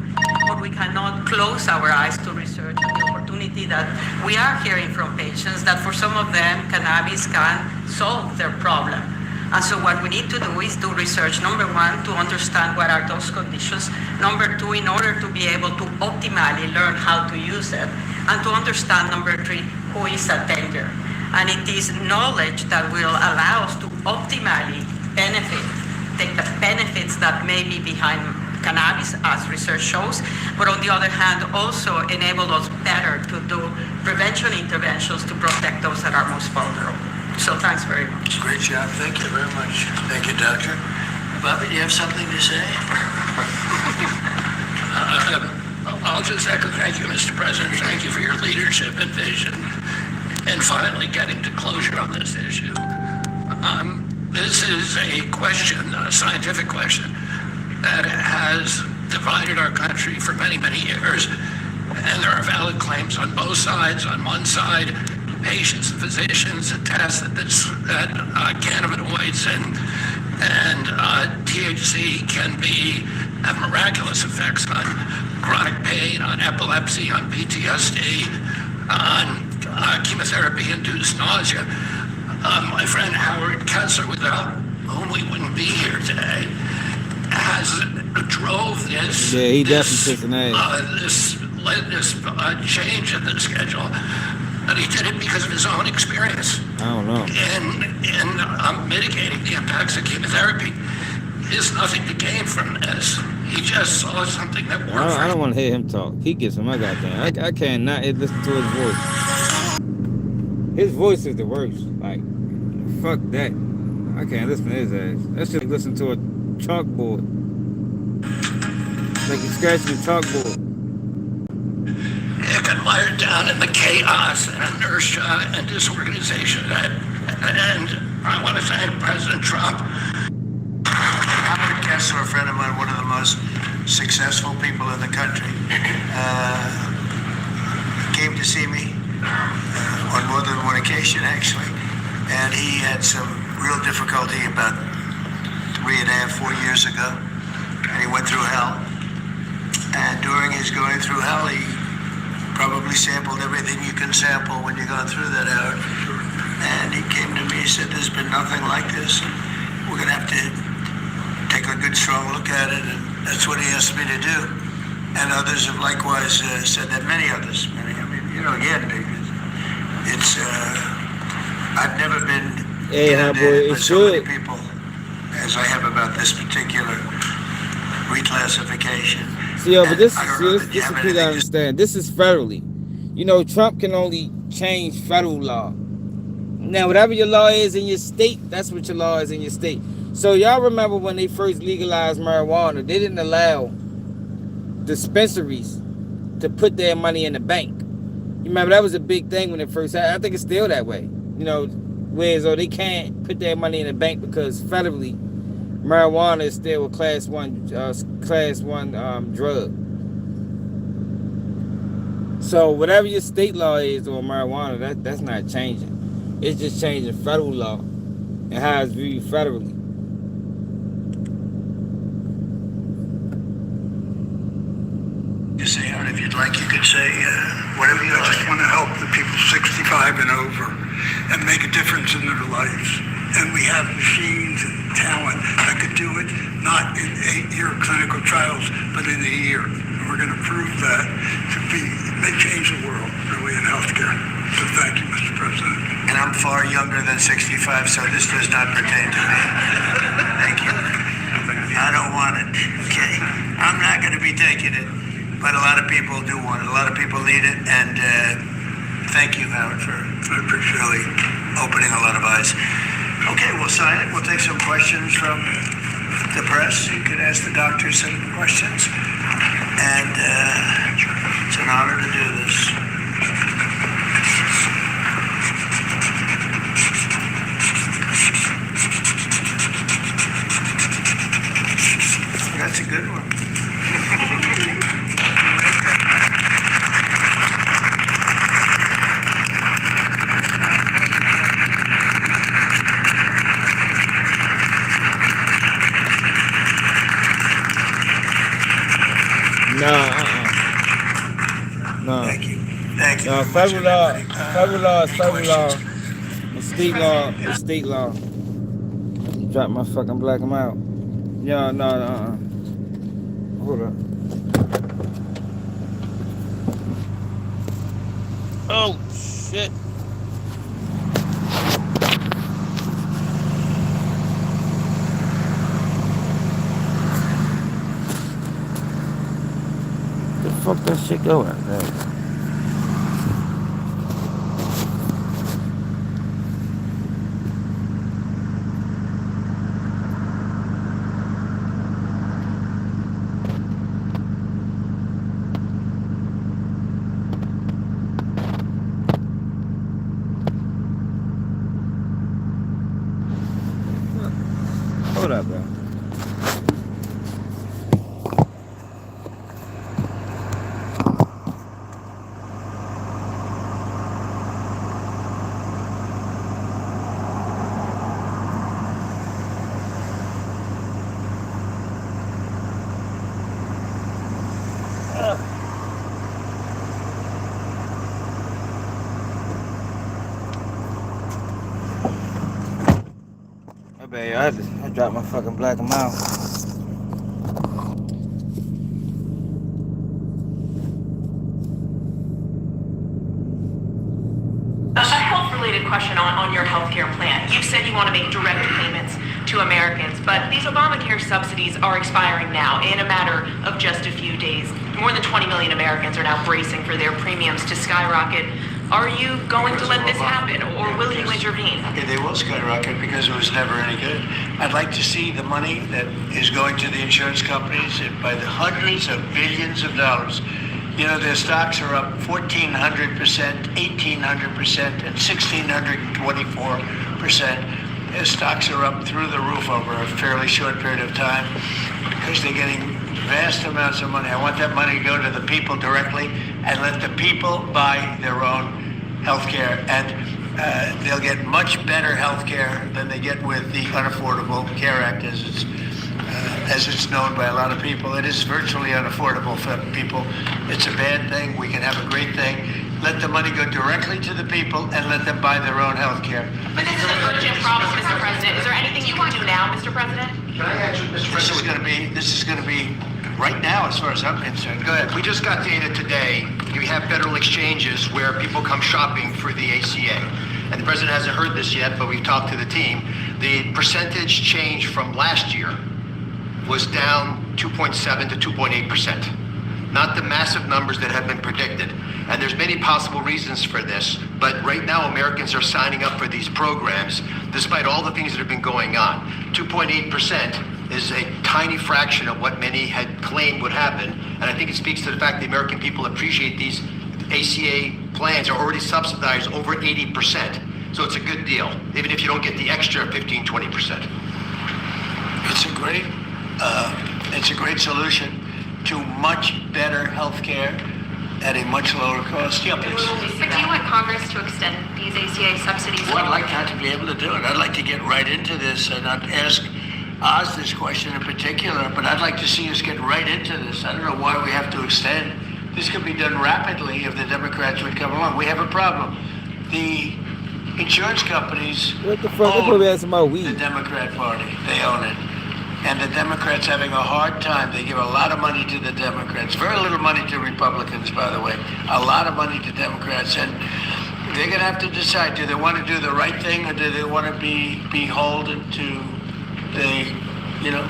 But we cannot close our eyes to research and the opportunity that we are hearing from patients that for some of them, cannabis can solve their problem. And so what we need to do is do research, number one, to understand what are those conditions. Number two, in order to be able to optimally learn how to use it. And to understand, number three, who is a danger. And it is knowledge that will allow us to optimally take the benefits that may be behind cannabis, as research shows, but on the other hand, also enable us better to do prevention interventions to protect those that are most vulnerable. So thanks very much. Great job. Thank you very much. Thank you, Doctor. Bobby, do you have something to say? I'll just echo thank you, Mr. President. Thank you for your leadership and vision and finally getting to closure on this issue. This is a question, a scientific question, that has divided our country for many, many years. And there are valid claims on both sides. On one side, patients and physicians attest that cannabinoids and THC can have miraculous effects on chronic pain, on epilepsy, on PTSD, on chemotherapy-induced nausea. My friend Howard Kessler, without whom we wouldn't be here today, drove this. Yeah, he definitely took an this change in the schedule, and he did it because of his own experience. I don't know. In mitigating the impacts of chemotherapy. There's nothing to gain from this. He just saw something that worked. I don't want to hear him talk. He gets on my goddamn. I cannot listen to his voice. His voice is the worst. Like, fuck that. I can't listen to his ass. That's just like listen to a chalkboard. Like you're scratching a chalkboard. You get mired down in the chaos and inertia and disorganization. And I want to thank President Trump. Howard Kessler, a friend of mine, one of the most successful people in the country. to see me on more than one occasion, actually. And he had some real difficulty about 3.5, 4 years ago. And he went through hell. And during his going through hell, he probably sampled everything you can sample when you're going through that, Howard. And he came to me and said, there's been nothing like this. And we're going to have to take a good, strong look at it. And that's what he asked me to do. And others have likewise said that, many others. I mean, you know, again, it's, I've never been inundated by so many people as I have about this particular reclassification. But this is you gotta understand. This is federally. You know, Trump can only change federal law. Now, whatever your law is in your state, that's what your law is in your state. So y'all remember when they first legalized marijuana, they didn't allow dispensaries to put their money in the bank. You remember that was a big thing when it first happened. I think it's still that way. You know, whereas they can't put their money in the bank because federally, marijuana is still a class one drug. So whatever your state law is on marijuana, that's not changing. It's just changing federal law and how it's viewed federally. You say, Howard, if you'd like, you could say whatever you I like. just want to help the people 65 and over and make a difference in their lives. And we have machines and talent that could do it, not in 8-year clinical trials, but in a year. And we're going to prove that may change the world, really, in healthcare. So thank you, Mr. President. And I'm far younger than 65, so this does not pertain to me. Thank you. I don't want it. Okay. I'm not going to be taking it, but a lot of people do want it. A lot of people need it, and thank you, Howard, for really opening a lot of eyes. Okay, we'll sign it. We'll take some questions from the press. You can ask the doctor some questions. And it's an honor to do this. That's a good one. No. Thank you. Thank you. No, federal law is federal law. And state law is state law. Drop my fucking black them out. Yeah, no. Hold up. Oh, shit. The fuck that shit go at? Hold up, bro. I dropped my fucking black amount. A health-related question on your healthcare plan. You said you want to make direct payments to Americans, but these Obamacare subsidies are expiring now in a matter of just a few days. More than 20 million Americans are now bracing for their premiums to skyrocket. Are you going to let this happen, or will you intervene? Yeah, they will skyrocket because it was never any good. I'd like to see the money that is going to the insurance companies by the hundreds of billions of dollars. You know, their stocks are up 1,400%, 1,800%, and 1,624%. Their stocks are up through the roof over a fairly short period of time because they're getting vast amounts of money. I want that money to go to the people directly and let the people buy their own health care. And they'll get much better health care than they get with the Unaffordable Care Act, as it's known by a lot of people. It is virtually unaffordable for people. It's a bad thing. We can have a great thing. Let the money go directly to the people and let them buy their own health care. But this is an urgent problem, Mr. President. Is there anything you can do now, Mr. President? Can I actually, Mr. This is President? going to be right now, as far as I'm concerned. Go ahead. We just got data today. We have federal exchanges where people come shopping for the ACA. And the president hasn't heard this yet, but we've talked to the team. The percentage change from last year was down 2.7 to 2.8%. Not the massive numbers that have been predicted. And there's many possible reasons for this, but right now Americans are signing up for these programs despite all the things that have been going on. 2.8% is a tiny fraction of what many had claimed would happen, and I think it speaks to the fact the American people appreciate these ACA plans are already subsidized over 80%. So it's a good deal, even if you don't get the extra 15, 20%. It's a great solution to much better health care at a much lower cost. Yeah, please. But do you want Congress to extend these ACA subsidies? Well, I'd like not to be able to do it. I'd like to get right into this and not ask Oz this question in particular, but I'd like to see us get right into this. I don't know why we have to extend. This could be done rapidly if the Democrats would come along. We have a problem. The insurance companies What the fuck? They probably asking about the weed. Democrat Party. They own it. And the Democrats having a hard time. They give a lot of money to the Democrats. Very little money to Republicans, by the way. A lot of money to Democrats. And they're going to have to decide, do they want to do the right thing or do they want to be beholden to the,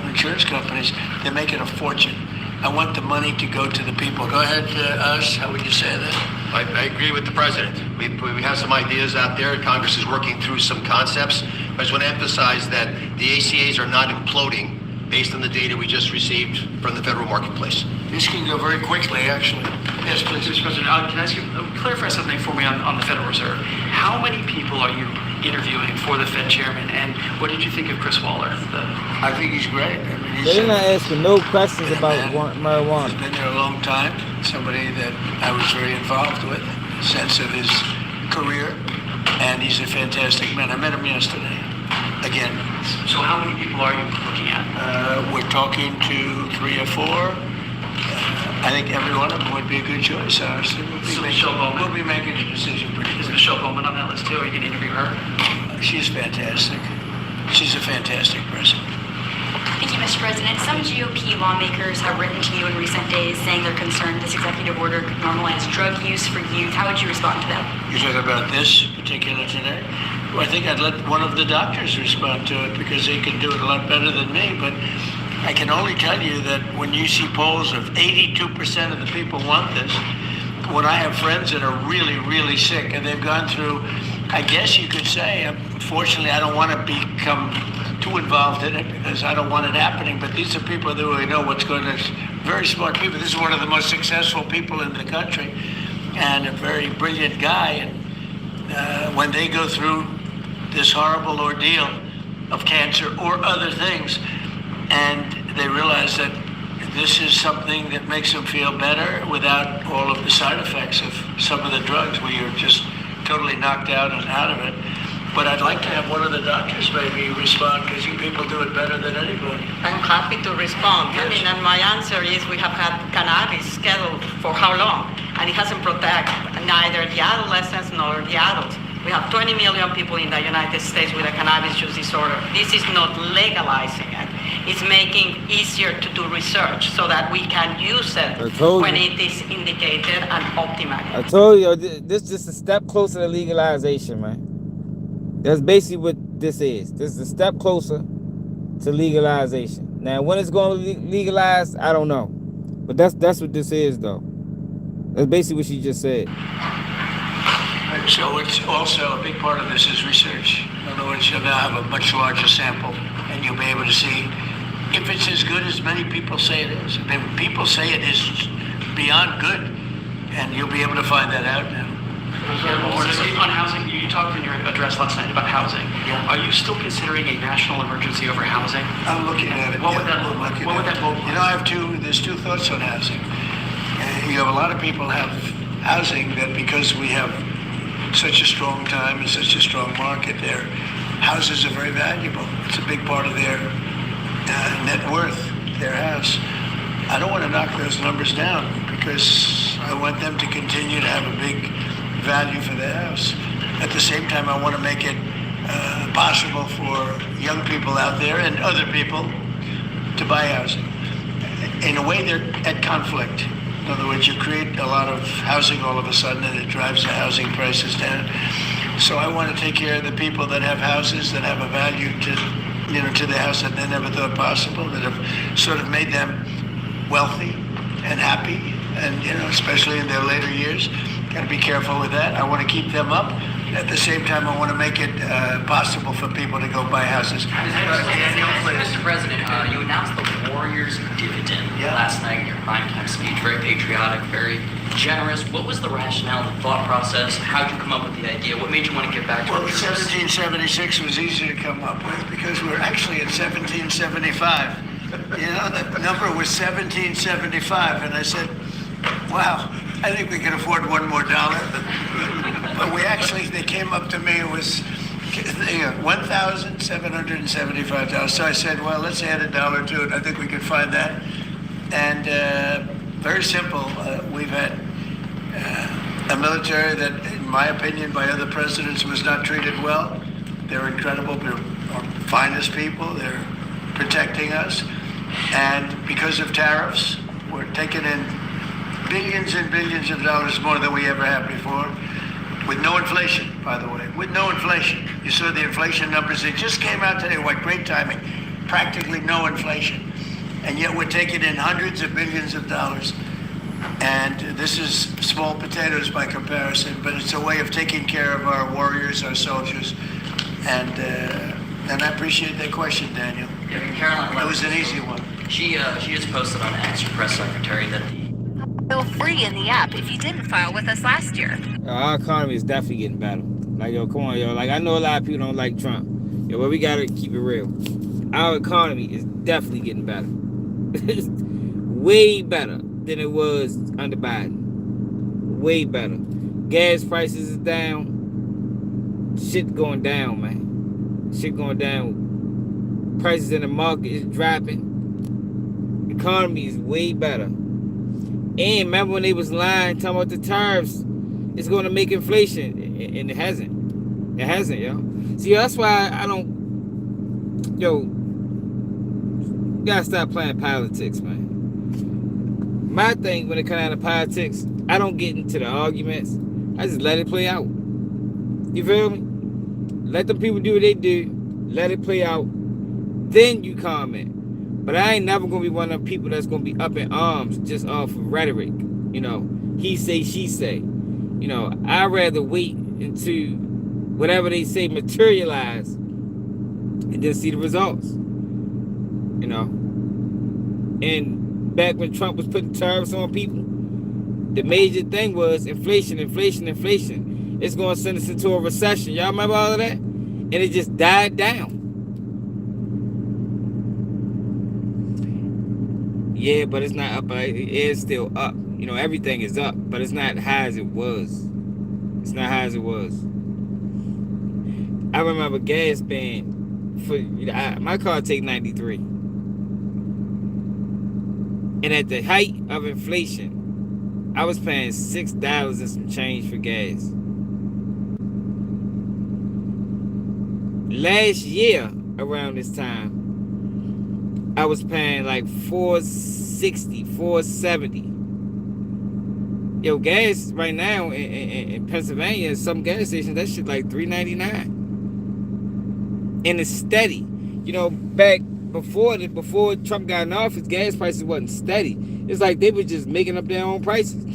insurance companies? They're making a fortune. I want the money to go to the people. Go ahead, Oz. How would you say that? I agree with the president. We have some ideas out there. Congress is working through some concepts. I just want to emphasize that the ACAs are not imploding based on the data we just received from the federal marketplace. This can go very quickly, actually. Yes, please. Mr. President, can I ask you, clarify something for me on the Federal Reserve? How many people are you interviewing for the Fed chairman, and what did you think of Chris Waller? I think he's great. I mean, They're not asking no questions about marijuana. He's been there a long time. Somebody that I was very involved with, sense of his career, and he's a fantastic man. I met him yesterday. Again. So how many people are you looking at? We're talking to 3 or 4. I think every one of them would be a good choice, honestly. We'll be making a decision pretty Is soon. Michelle Bowman on that list too? Are you going to interview her? She's fantastic. She's a fantastic person. Thank you, Mr. President. Some GOP lawmakers have written to you in recent days saying they're concerned this executive order could normalize drug use for youth. How would you respond to that? You're talking about this particular today? Well, I think I'd let one of the doctors respond to it because they can do it a lot better than me. But I can only tell you that when you see polls of 82% of the people want this, when I have friends that are really, really sick and they've gone through, I guess you could say, unfortunately, I don't want to become too involved in it because I don't want it happening, but these are people that really know what's going on. Very smart people. This is one of the most successful people in the country and a very brilliant guy. And when they go through this horrible ordeal of cancer or other things, and they realize that this is something that makes them feel better without all of the side effects of some of the drugs where you're just totally knocked out and out of it. But I'd like to have one of the doctors maybe respond because you people do it better than anybody. I'm happy to respond. Yes. I mean, and my answer is we have had cannabis scheduled for how long? And it hasn't protected neither the adolescents nor the adults. We have 20 million people in the United States with a cannabis use disorder. This is not legalizing it. It's making easier to do research so that we can use it when it is indicated and optimized. I told you, this is just a step closer to legalization, man. That's basically what this is. This is a step closer to legalization. Now, when it's going to legalize, I don't know. But that's what this is, though. That's basically what she just said. So it's also a big part of this is research. In other words, you'll now have a much larger sample and you'll be able to see if it's as good as many people say it is. I mean, people say it is beyond good, and you'll be able to find that out now. On housing, you talked talked in your address last night about housing. Yeah. Are you still considering a national emergency over housing? I'm looking at it. What yeah, would that I'm look like? looking What would at that it. look like? You know, there's two thoughts on housing. You have a lot of people have housing that because we have such a strong time and such a strong market, their houses are very valuable. It's a big part of their net worth, their house. I don't want to knock those numbers down because I want them to continue to have a big value for their house. At the same time, I want to make it possible for young people out there and other people to buy housing. In a way, they're at conflict. In other words, you create a lot of housing all of a sudden and it drives the housing prices down. So I want to take care of the people that have houses that have a value to the house that they never thought possible, that have sort of made them wealthy and happy, and especially in their later years. Got to be careful with that. I want to keep them up. At the same time, I want to make it possible for people to go buy houses. Mr. President, you announced the Warriors dividend last night in your primetime speech. Very patriotic, very generous. What was the rationale, the thought process? How did you come up with the idea? What made you want to give back to Well, our troops? 1776 was easy to come up with because we're actually in 1775. The number was 1775, and I said, wow, I think we can afford one more dollar. But they came up to me, it was $1,775. So I said, well, let's add a dollar to it. I think we can find that. And very simple, we've had a military that, in my opinion, by other presidents, was not treated well. They're incredible. They're our finest people. They're protecting us. And because of tariffs, we're taking in billions and billions of dollars more than we ever have before. With no inflation, by the way. With no inflation. You saw the inflation numbers. They just came out today. What great timing. Practically no inflation. And yet we're taking in hundreds of billions of dollars. And this is small potatoes by comparison, but it's a way of taking care of our warriors, our soldiers. And I appreciate that question, Daniel. Yeah, Caroline, that was an easy one. She just posted on X, her press secretary, that Feel free in the app if you didn't file with us last year. Our economy is definitely getting better. Like, yo, come on, yo. Like, I know a lot of people don't like Trump. Yo, but we gotta keep it real. Our economy is definitely getting better. Way better than it was under Biden. Way better. Gas prices is down. Shit going down, man. Shit going down. Prices in the market is dropping. Economy is way better. And remember when they was lying, talking about the tariffs, it's going to make inflation, and it hasn't. It hasn't, yo. See, that's why I don't, yo, you gotta stop playing politics, man. My thing when it comes down to politics, I don't get into the arguments. I just let it play out. You feel me? Let the people do what they do. Let it play out. Then you comment. But I ain't never going to be one of them people that's going to be up in arms just off of rhetoric. He say, she say. I'd rather wait until whatever they say materialize and then see the results. And back when Trump was putting tariffs on people, the major thing was inflation. It's going to send us into a recession. Y'all remember all of that? And it just died down. Yeah, but it's not up. It is still up. Everything is up, but it's not high as it was. It's not high as it was. I remember gas paying for my car take 93, and at the height of inflation, I was paying $6 and some change for gas. Last year around this time, I was paying like $4.60, $4.70. Yo, gas right now in Pennsylvania, some gas stations, that shit like $3.99. And it's steady. Back before Trump got in office, gas prices wasn't steady. It's like they were just making up their own prices.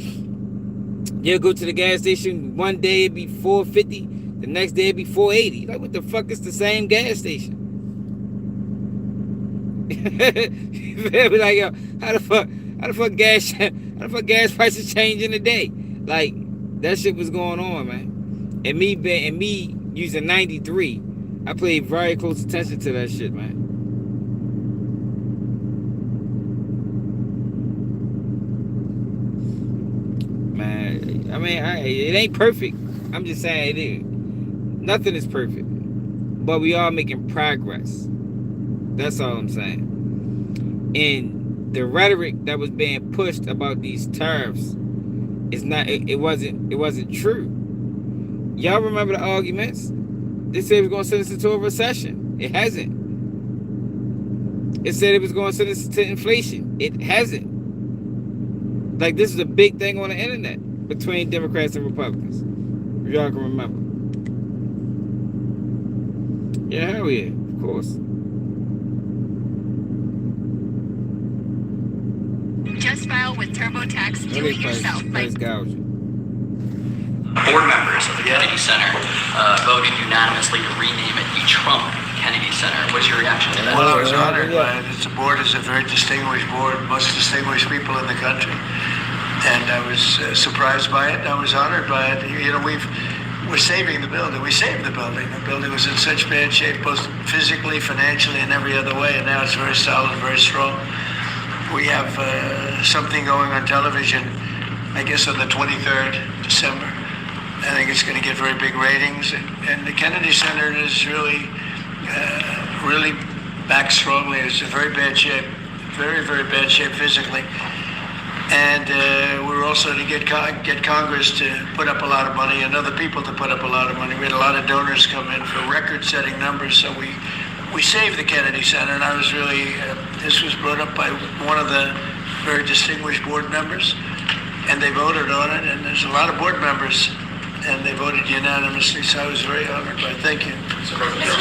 You'll go to the gas station, one day it'd be $4.50, the next day it'd be $4.80. Like, what the fuck is the same gas station? Like, yo, how the fuck gas prices change in a day? Like, that shit was going on, man. And me using 93, I paid very close attention to that shit, man. Man, I mean, it ain't perfect. I'm just saying it is. Nothing is perfect, but we are making progress. That's all I'm saying. And the rhetoric that was being pushed about these tariffs is not. It wasn't true. Y'all remember the arguments? They said it was going to send us into a recession. It hasn't. It said it was going to send us to inflation. It hasn't. Like, this is a big thing on the internet between Democrats and Republicans. If y'all can remember. Yeah, hell yeah, of course. Just file with TurboTax. Do it yourself. Price gouging. Board members of the Kennedy Center voted unanimously to rename it the Trump Kennedy Center. What's your reaction to that? Well, I was honored by it. The board is a very distinguished board, most distinguished people in the country. And I was surprised by it. I was honored by it. You know, we're saving the building. We saved the building. The building was in such bad shape, both physically, financially, and every other way. And now it's very solid, very strong. We have something going on television, I guess on the 23rd December. I think it's going to get very big ratings. And the Kennedy Center is really back strongly. It's in very bad shape, very, very bad shape physically. And we're also to get Congress to put up a lot of money and other people to put up a lot of money. We had a lot of donors come in for record-setting numbers, so we saved the Kennedy Center. And I was really, this was brought up by one of the very distinguished board members, and they voted on it. And there's a lot of board members, and they voted unanimously, so I was very honored by it. Thank you. Mr. President,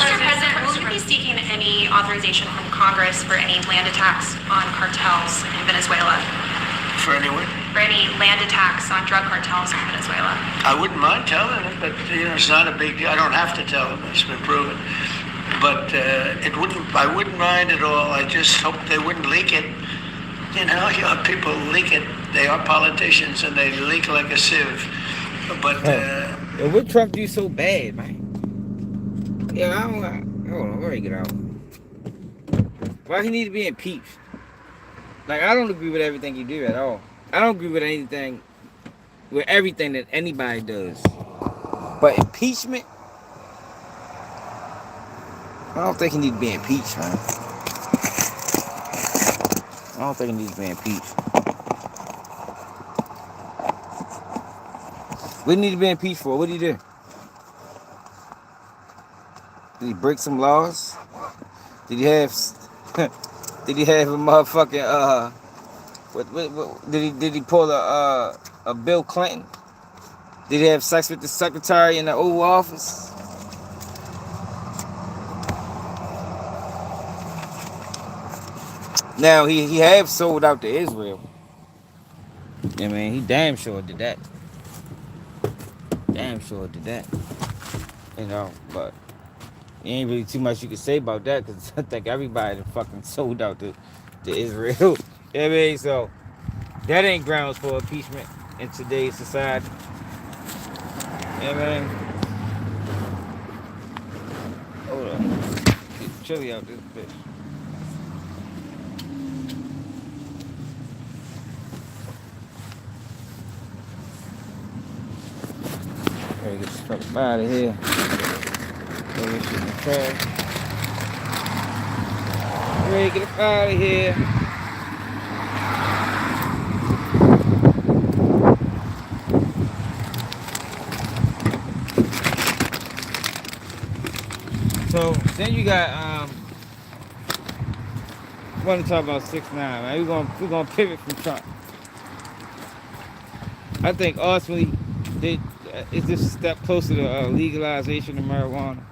will you be seeking any authorization from Congress for any land attacks on cartels in Venezuela? For anyone? For any land attacks on drug cartels in Venezuela? I wouldn't mind telling them, but you know, it's not a big deal. I don't have to tell them. It's been proven. But I wouldn't mind at all. I just hope they wouldn't leak it. You know, people leak it. They are politicians, and they leak like a sieve. But what Trump do so bad, man? Yeah, hold on, let me get out. Why he need to be impeached? Like, I don't agree with everything he do at all. I don't agree with everything that anybody does. But impeachment, I don't think he need to be impeached, man. I don't think he needs to be impeached. What did he need to be impeached for? What did he do? Did he break some laws? Did he have did he have a motherfucking what did he pull a Bill Clinton? Did he have sex with the secretary in the Oval Office? Now he have sold out to Israel. I mean, he damn sure did that. Damn sure did that. You know, but there ain't really too much you can say about that, because I think everybody done fucking sold out to Israel. You know what I mean? So that ain't grounds for impeachment in today's society. You know what I mean? Hold on. It's chilly out this bitch. Gotta get this fuck out of here. Throw this shit in the trash. Ready to get up out of here. So then you got I want to talk about 6IX9INE, man. We're gonna pivot from Trump. I think ultimately it's just a step closer to legalization of marijuana.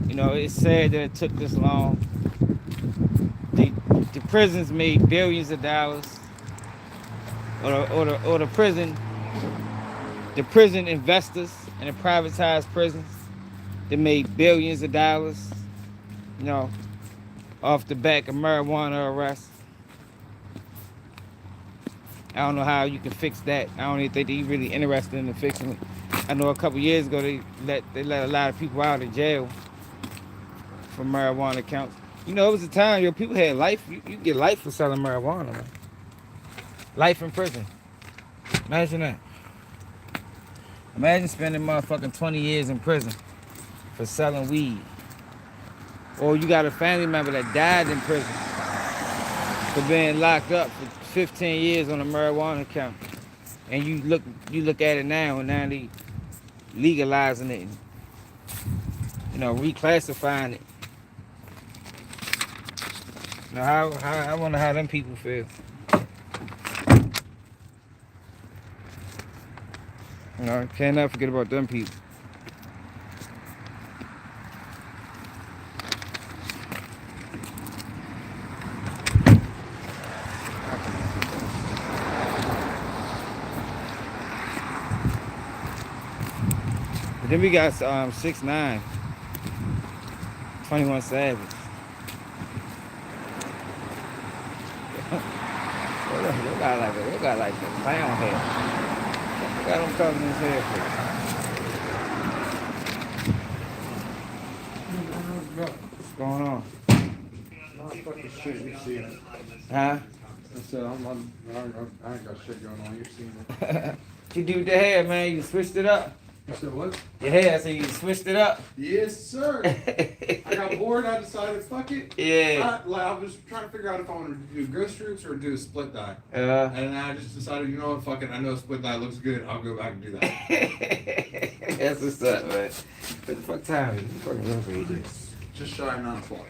You know, it's sad that it took this long. The prisons made billions of dollars, or the prison investors and the privatized prisons, they made billions of dollars, you know, off the back of marijuana arrests. I don't know how you can fix that. I don't even think they're really interested in fixing it. I know a couple years ago they let a lot of people out of jail for marijuana counts. You know, it was a time, yo, people had life. You get life for selling marijuana, man. Life in prison. Imagine that. Imagine spending motherfucking 20 years in prison for selling weed. Or you got a family member that died in prison for being locked up for 15 years on a marijuana count. And you look at it now, and now they legalizing it, and, you know, reclassifying it. You know, how I wonder how them people feel. You know, can't never forget about them people. But then we got 6IX9INE, 21 Savage. They got like the clown hair. They got them covering his hair for. What's going on? Huh? I said, I ain't got shit going on. You've seen it. What you do with the hair, man? You switched it up. You said what? Your hair, so you switched it up? Yes, sir. I got bored. I decided, fuck it. Yeah. I was trying to figure out if I wanted to do ghost roots or do a split dye. And I just decided, you know what, fuck it. I know a split dye looks good. I'll go back and do that. That's what's up, man. What the fuck time is it? You fucking rough right here. Just shy of 9 o'clock.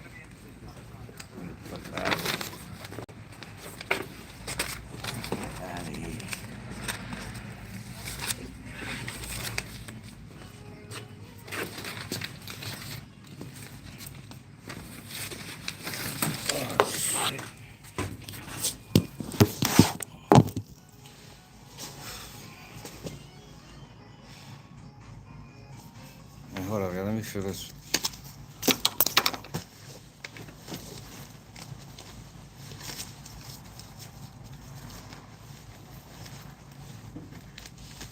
Hold on, let me feel this.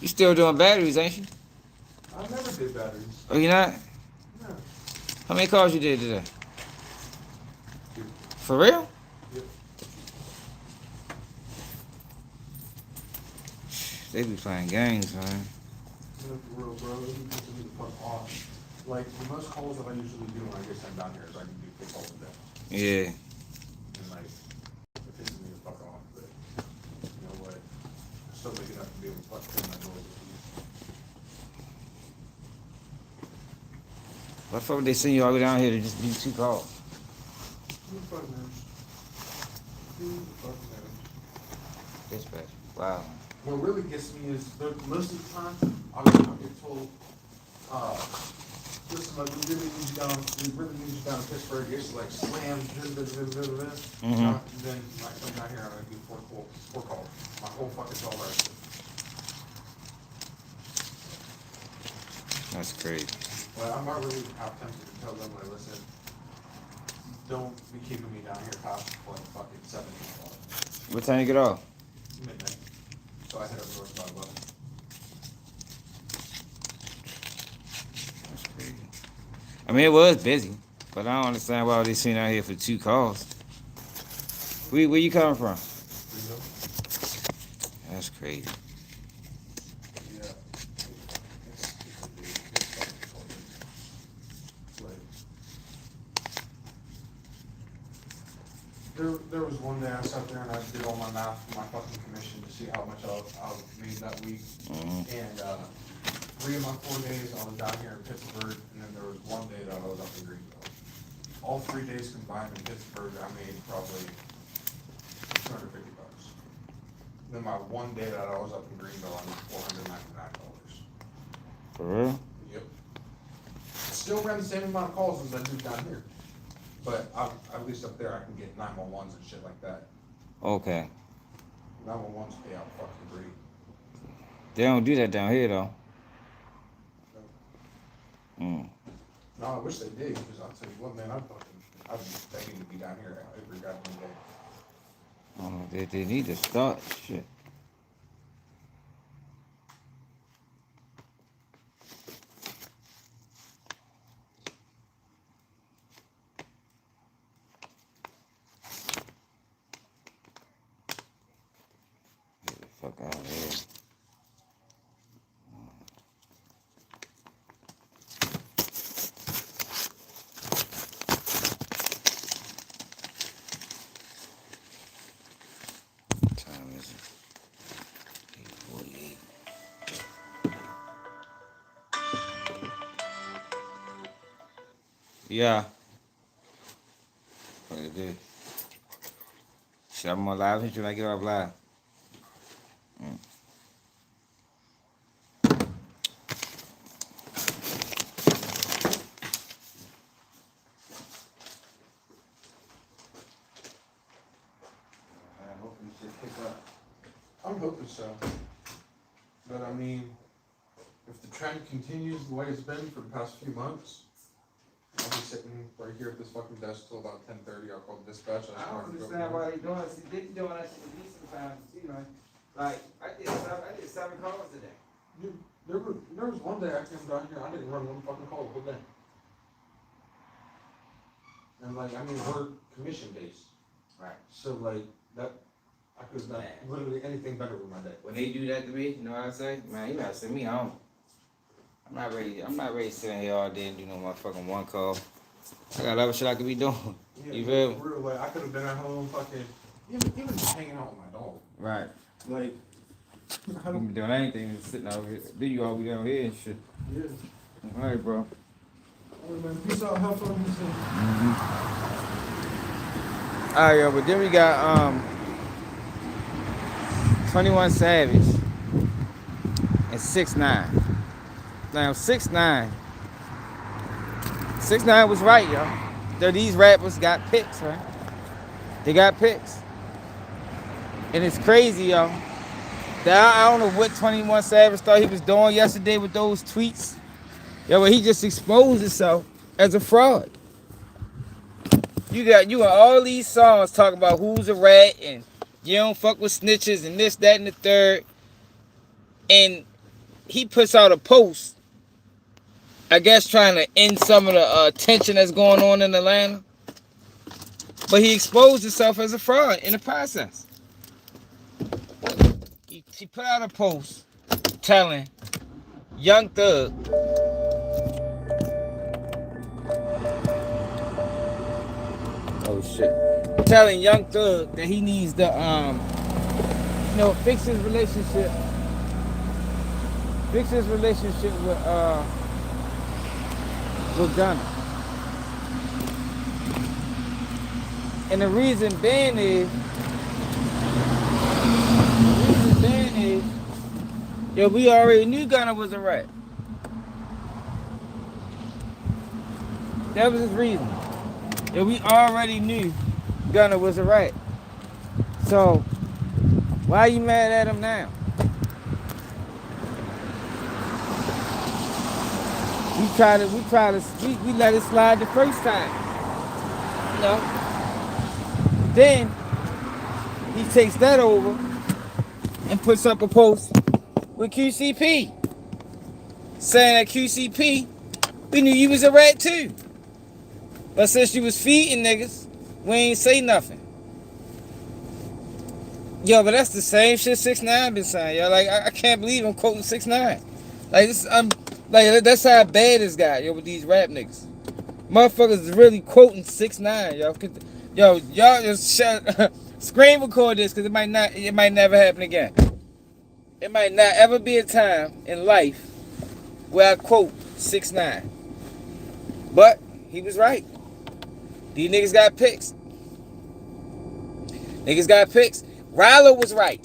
You still doing batteries, ain't you? I never did batteries. Oh, you not? No. How many calls you did today? 2. For real? Yep. They be playing games, man. No, for real, bro. You just need to fuck off. Like, the most calls that I usually do when I get sent down here is I can do 4 calls a day. Yeah. And, like, it pisses me the fuck off, but you know what? I'm still big enough to be able to fuck through my doors with these. What the fuck would they send you all the way down here to just do 2 calls? Who the fuck knows? Who the fuck knows? Dispatch. Wow. What really gets me is, most of the time, I'll get told, listen, like, we really need you down in Pittsburgh. It's like slam, Mm-hmm. And then I come down here and I do 4 calls. My whole fucking 12 hours. That's crazy. But I'm not really half tempted to tell them, like, listen, don't be keeping me down here past like fucking 7 o'clock. What time you get off? Midnight. So I head up north by 11. That's crazy. I mean, it was busy, but I don't understand why they sitting out here for 2 calls. Where you coming from? That's crazy. Yeah. There was one day I sat there and I did all my math for my fucking commission to see how much I made that week. Mm-hmm. And 3 of my 4 days I was down here in Pittsburgh, and then there was 1 day that I was up in Greenville. All 3 days combined in Pittsburgh, I made probably $250. Then my 1 day that I was up in Greenville, I made $499. For real? Yep. Still ran the same amount of calls as I do down here. But at least up there I can get 911s and shit like that. Okay. 911s pay out fucking great. They don't do that down here, though. No, I wish they did, because I'll tell you what, man, I'd be begging to be down here every goddamn day. They need to start shit. fuck out of here. What time is it? 8:48. Yeah. What it do? Shit, I'm on live. Should I get off live? I hope you should pick up. I'm hoping so. But I mean, if the trend continues the way it's been for the past few months, I'll be sitting right here at this fucking desk till about 10:30. I'll call dispatch. I don't understand why they doing this. They doing that shit to me sometimes, you know. Like I did 7 calls today. Dude, there was one day I came down here, I didn't run one fucking call the whole day. And like, I mean, we're commission based. Right. So like, that, I could have done literally anything better with my day. When they do that to me, you know what I say? Man, you gotta send me home. I'm not ready to sit in here all day and do no motherfucking one call. I got other shit I could be doing. Yeah, You feel me? for real, like, I could have been at home fucking, even just hanging out with my dog. Right. Like, I don't be doing anything, just sitting over here. Do you all be down here and shit? yeah. Alright, bro. Alright, man, peace out, have fun, peace out. Alright, yo, but then we got 21 Savage and 6IX9INE. Now 6IX9INE was right, yo. These rappers got picks, right? They got picks. And it's crazy, yo. That I don't know what 21 Savage thought he was doing yesterday with those tweets. Yo, but he just exposed himself as a fraud. You got all these songs talking about who's a rat and you don't fuck with snitches and this, that, and the third. And he puts out a post, I guess trying to end some of the tension that's going on in Atlanta. But he exposed himself as a fraud in the process. He put out a post telling Young Thug telling Young Thug that he needs to fix his relationship with Gunna. And the reason being is we already knew Gunna was a rat. That was his reason. We already knew Gunna was a rat. So why are you mad at him now? We let it slide the first time. You know? Then he takes that over and puts up a post with QCP saying that QCP, we knew you was a rat too. But since you was feeding niggas, we ain't say nothing. Yo, but that's the same shit 6IX9INE been saying, yo. Like, I can't believe I'm quoting 6IX9INE. Like, that's how bad this guy, yo, with these rap niggas. Motherfuckers is really quoting 6IX9INE, yo. Yo, y'all just screen record this, because it might never happen again. It might not ever be a time in life where I quote 6IX9INE. But he was right. These niggas got picks. Rilo was right.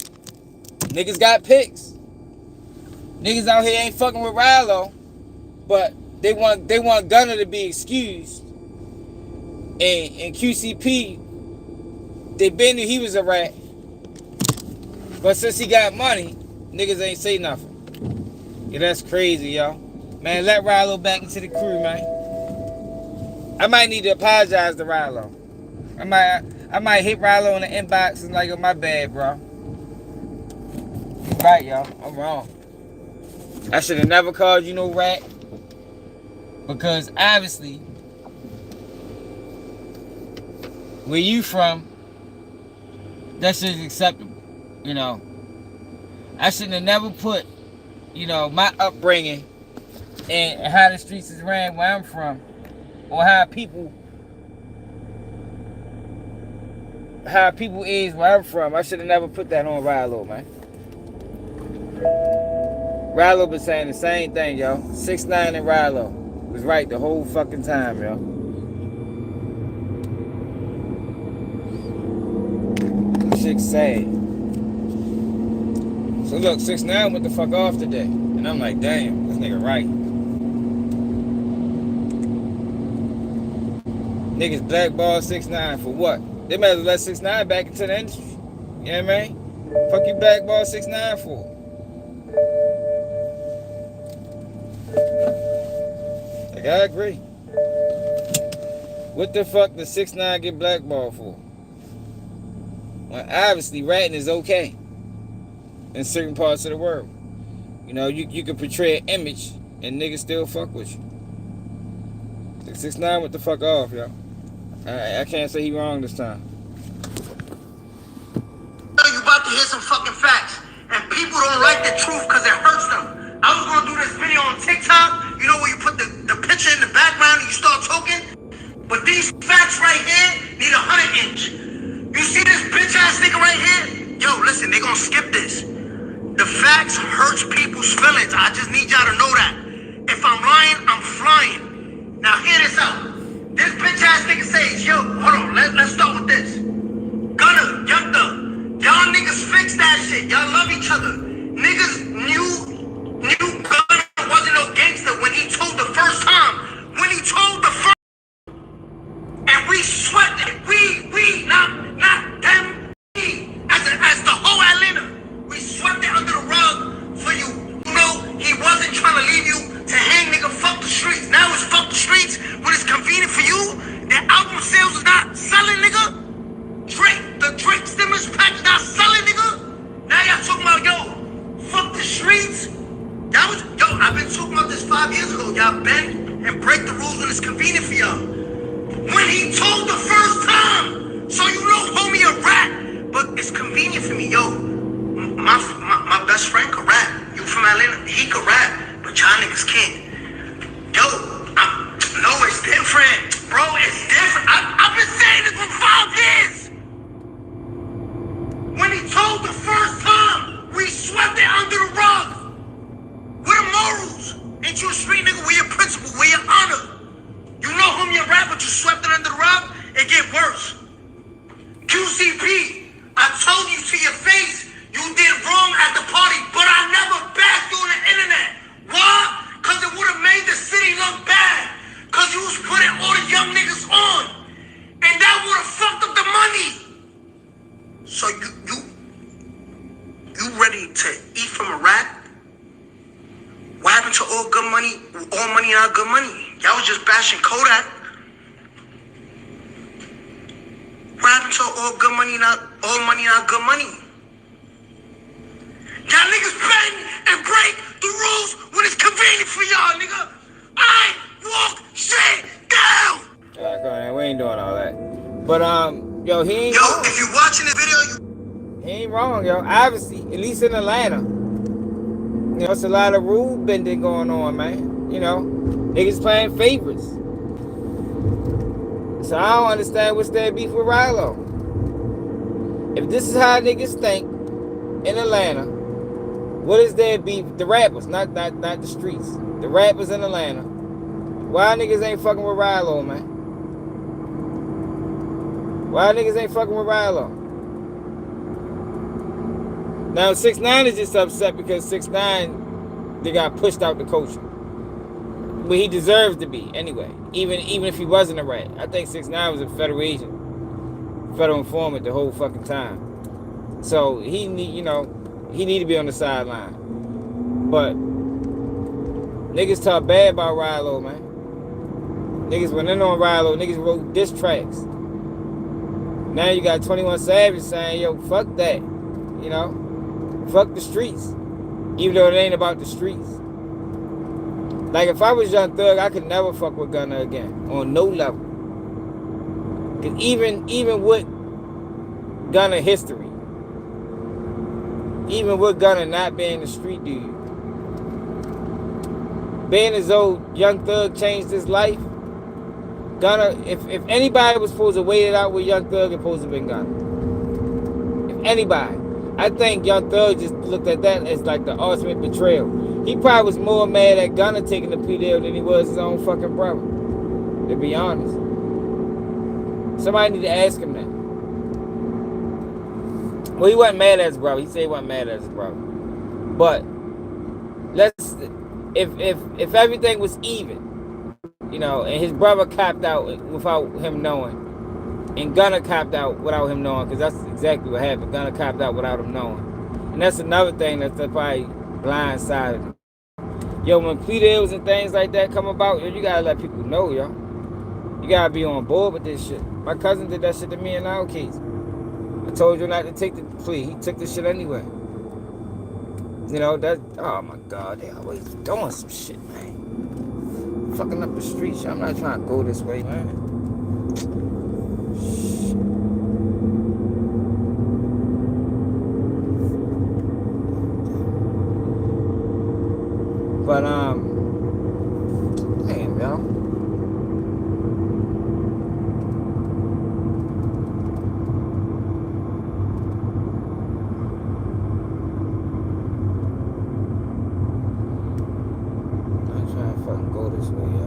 Niggas got picks. Niggas out here ain't fucking with Rilo, but they want Gunna to be excused. And QCP, they been knew he was a rat. But since he got money, niggas ain't say nothing. Yeah, that's crazy, yo. Man, let Rilo back into the crew, man. I might need to apologize to Rilo. I might hit Rilo in the inbox and like, oh, my bad, bro. You're right, yo. I'm wrong. I should have never called you no rat. Because obviously, where you from, that shit is acceptable, you know. I shouldn't have never put, you know, my upbringing and how the streets is ran where I'm from, or how people is where I'm from. I should have never put that on Rilo, man. Rilo been saying the same thing, yo. 6IX9 and Rilo was right the whole fucking time, yo. Shit's sad. So look, 6IX9 went the fuck off today. And I'm like, damn, this nigga right. Niggas blackball 6IX9 for what? They might as well let 6IX9 back into the industry. You know what I mean? Fuck you blackball 6IX9 for? Like, I agree. What the fuck does 6IX9 get blackballed for? Well, obviously, ratting is okay in certain parts of the world. You know, you can portray an image and niggas still fuck with you. 6IX9 went the fuck off, yo. I can't say he wrong this time. You about to hear some fucking facts, and people don't like the truth because it hurts them. I was gonna do this video on TikTok, you know, where you put the picture in the background and you start talking. But these facts right here need 100 inch. You see this bitch ass nigga right here? Yo, listen, they gonna skip this. The facts hurts people's feelings. I just need y'all to know that. If I'm lying, I'm flying. Now hear this out. This bitch ass nigga says, yo, hold on, let's start with this. Gunner, Young Thug, y'all niggas fix that shit. Y'all love each other. Niggas knew Gunner wasn't no gangster when he told the first time. When he told the first, and we swept it. We, not them, we, as the whole Atlanta, we swept it under the rug for you. You know, he wasn't trying to leave you to hang, nigga, fuck the streets. Now it's fuck the streets when it's convenient for you. Their album sales is not selling, nigga. The Drake stimulus pack is not selling, nigga. Now y'all talking about, yo, fuck the streets. I've been talking about this 5 years ago. Y'all bend and break the rules when it's convenient for y'all. When he told the first time, so you know, homie, a rat, but it's convenient for me, yo. My best friend could rap. You from Atlanta, he could rap, but y'all niggas can't. Yo, no, it's different, bro. It's different. I've been saying this for 5 years. When he told the first time, we swept it under the rug. Where the morals? Ain't you a street nigga? Where your principle? Where your honor? You know whom you rap, but you swept it under the rug? It get worse. QCP, I told you to your face you did wrong at the party, but I never backed you on the internet. Why? Because it would have made the city look bad. Because you was putting all the young niggas on. And that would have fucked up the money. So you ready to eat from a rat? What happened to all good money? All money, not good money. Y'all was just bashing Kodak. What happened to all good money, not all money, not good money? Y'all niggas bend and break the rules when it's convenient for y'all, nigga. I walk shit down. Alright, come on, we ain't doing all that. But yo, he ain't wrong. If you're watching this video, he ain't wrong, yo. Obviously, at least in Atlanta. You know, it's a lot of rule bending going on, man. You know, niggas playing favorites. So I don't understand what's their beef with Rilo. If this is how niggas think in Atlanta, what is their beef? The rappers, not the streets. The rappers in Atlanta. Why niggas ain't fucking with Rilo, man? Why niggas ain't fucking with Rilo? Now 6IX9 is just upset because 6IX9 they got pushed out the culture. But he deserves to be anyway. Even if he wasn't a rat. I think 6IX9 was a federal agent. Federal informant the whole fucking time. So he need to be on the sideline. But niggas talk bad about Rilo, man. Niggas went in on Rilo, niggas wrote diss tracks. Now you got 21 Savage saying, yo, fuck that. You know? Fuck the streets. Even though it ain't about the streets. Like if I was Young Thug, I could never fuck with Gunna again. On no level. Cause even with Gunna history, even with Gunna not being the street dude, being as though Young Thug changed his life, Gunna, if anybody was supposed to wait it out with Young Thug, it supposed to have been Gunna. If anybody. I think Young Thug just looked at that as like the ultimate betrayal. He probably was more mad at Gunna taking the plea deal than he was his own fucking brother, to be honest. Somebody need to ask him that. Well, he wasn't mad at his brother. He said he wasn't mad at his brother. But let's, if everything was even, you know, and his brother copped out without him knowing, and Gunna copped out without him knowing, because that's exactly what happened. Gunna copped out without him knowing. And that's another thing that's probably blindsided him. Yo, when plea deals and things like that come about, yo, you gotta let people know, yo. You gotta be on board with this shit. My cousin did that shit to me in our case. I told you not to take the plea. He took the shit anyway. You know, that, oh my God, they always doing some shit, man. Fucking up the streets. I'm not trying to go this way, man. But, damn, yo. I'm trying to fucking go this way, yo.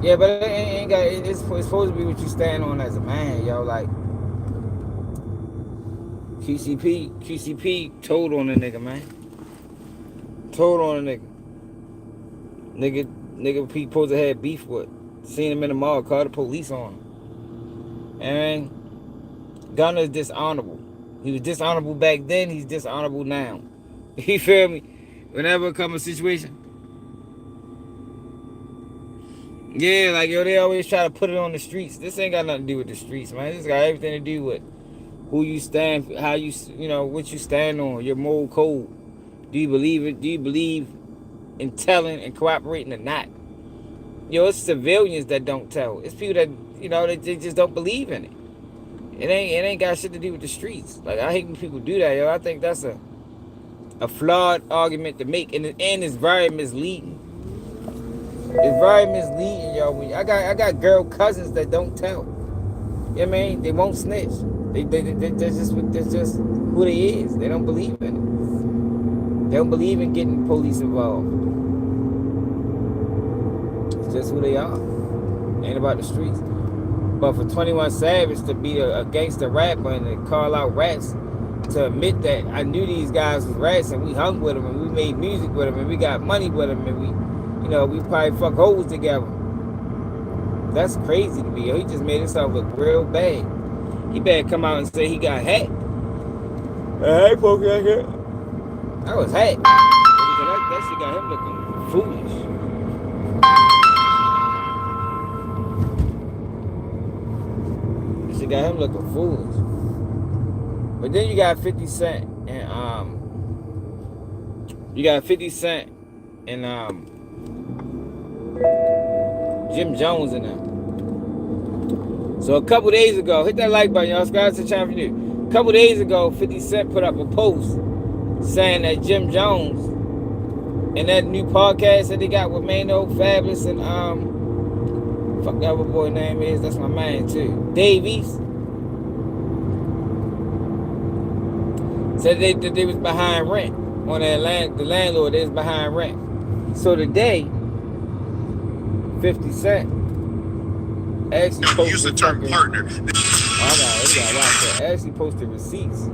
Yeah, but it ain't got, it's supposed to be what you stand on as a man, yo, like. QCP told on the nigga, man. Told on the nigga. Nigga Pete supposed to have beef with. Seen him in the mall, called the police on him. And Gunna is dishonorable. He was dishonorable back then, he's dishonorable now. You feel me? Whenever it comes a situation. Yeah, like, yo, they always try to put it on the streets. This ain't got nothing to do with the streets, man. This got everything to do with who you stand, how you know, what you stand on, your moral code. Do you believe it? Do you believe in telling and cooperating or not? Yo, it's civilians that don't tell. It's people that, you know, they just don't believe in it. It ain't got shit to do with the streets. Like, I hate when people do that, yo. I think that's a flawed argument to make, and it's very misleading. It's very misleading, yo. I got girl cousins that don't tell. You know what I mean? They won't snitch. That's just who they is. They don't believe in it. They don't believe in getting police involved. It's just who they are. Ain't about the streets. But for 21 Savage to be a gangster rapper and to call out rats, to admit that I knew these guys was rats and we hung with them and we made music with them and we got money with them and we, you know, we probably fuck hoes together. That's crazy to me. He just made himself look real bad. He better come out and say he got hacked. Hey, folks, got hacked. That was hacked. That shit got him looking foolish. That shit got him looking foolish. But then you got 50 Cent and Jim Jones in them. So a couple days ago, hit that like button, y'all. Subscribe to the channel if you're new. A couple days ago, 50 Cent put up a post saying that Jim Jones and that new podcast that they got with Maino, Fabulous, and fuck that other boy name is. That's my man too. Davies. Said they was behind rent on their land. The landlord is behind rent. So today, 50 Cent actually posted, use the term partner. Actually posted receipts.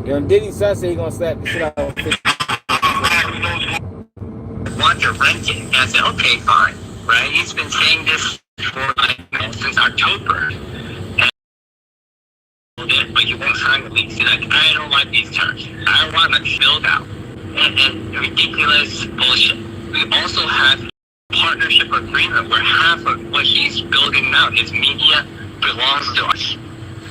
Yo, Diddy's son said he gonna slap the shit out of 50 Cent. Want to rent it? And I said, okay, fine, right? He's been saying this for like since October. But you won't sign the lease. You're like, I don't like these terms. I want to build out. And ridiculous bullshit. We also have a partnership agreement where half of what he's building now, his media, belongs to us.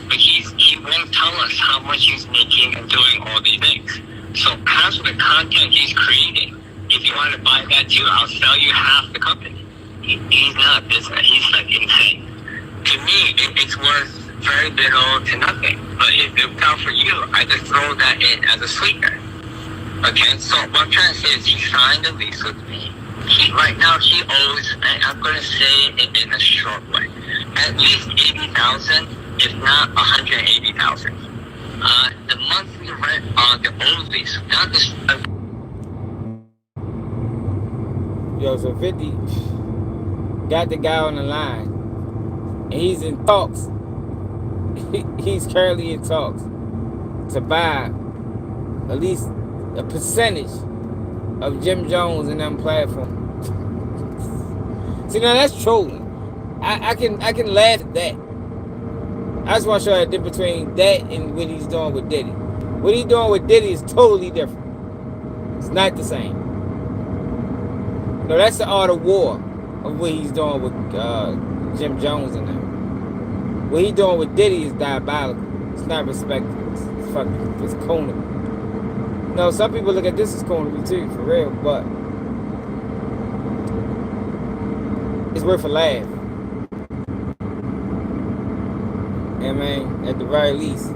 But he won't tell us how much he's making and doing all these things. So half of the content he's creating, if you want to buy that too, I'll sell you half the company. He's not a business. He's like insane. to me, it's worth very little to nothing. But if it counts for you, I just throw that in as a sweetener. Okay, so what I'm trying to say is he signed a lease with me. Right now he owes, and I'm going to say it in a short way, at least 80,000, if not 180,000. The monthly rent on the old lease, not this. Yo, so 50 got the guy on the line, and he's in talks. He's currently in talks to buy at least a percentage of Jim Jones and them platforms. See, now that's trolling. I can laugh at that. I just want to show you the difference between that and what he's doing with Diddy. What he's doing with Diddy is totally different. It's not the same. No, that's the art of war of what he's doing with Jim Jones and them. What he's doing with Diddy is diabolical. It's not respectful. It's fucking, it's corny. No, some people look at this as corny too, for real, but it's worth a laugh. I mean, at the very least,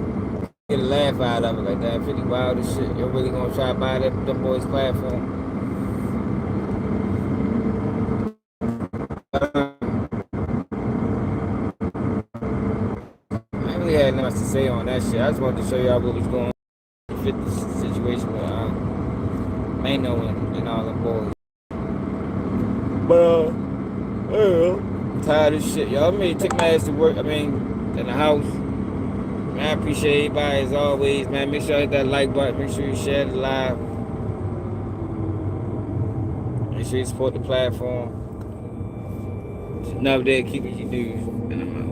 get a laugh out of it. Like that 50 wild as shit. You're really gonna try to buy them boys' platform? I ain't really had nothing to say on that shit. I just wanted to show y'all what was going on with the 50 situation with Maino and all them boys. But I don't know. I'm tired of shit, y'all. I mean, take my ass to work. I mean, in the house. Man, I appreciate everybody as always, man. Make sure you hit that like button. Make sure you share the live. Make sure you support the platform. Just another day keeping you news. And I'm out.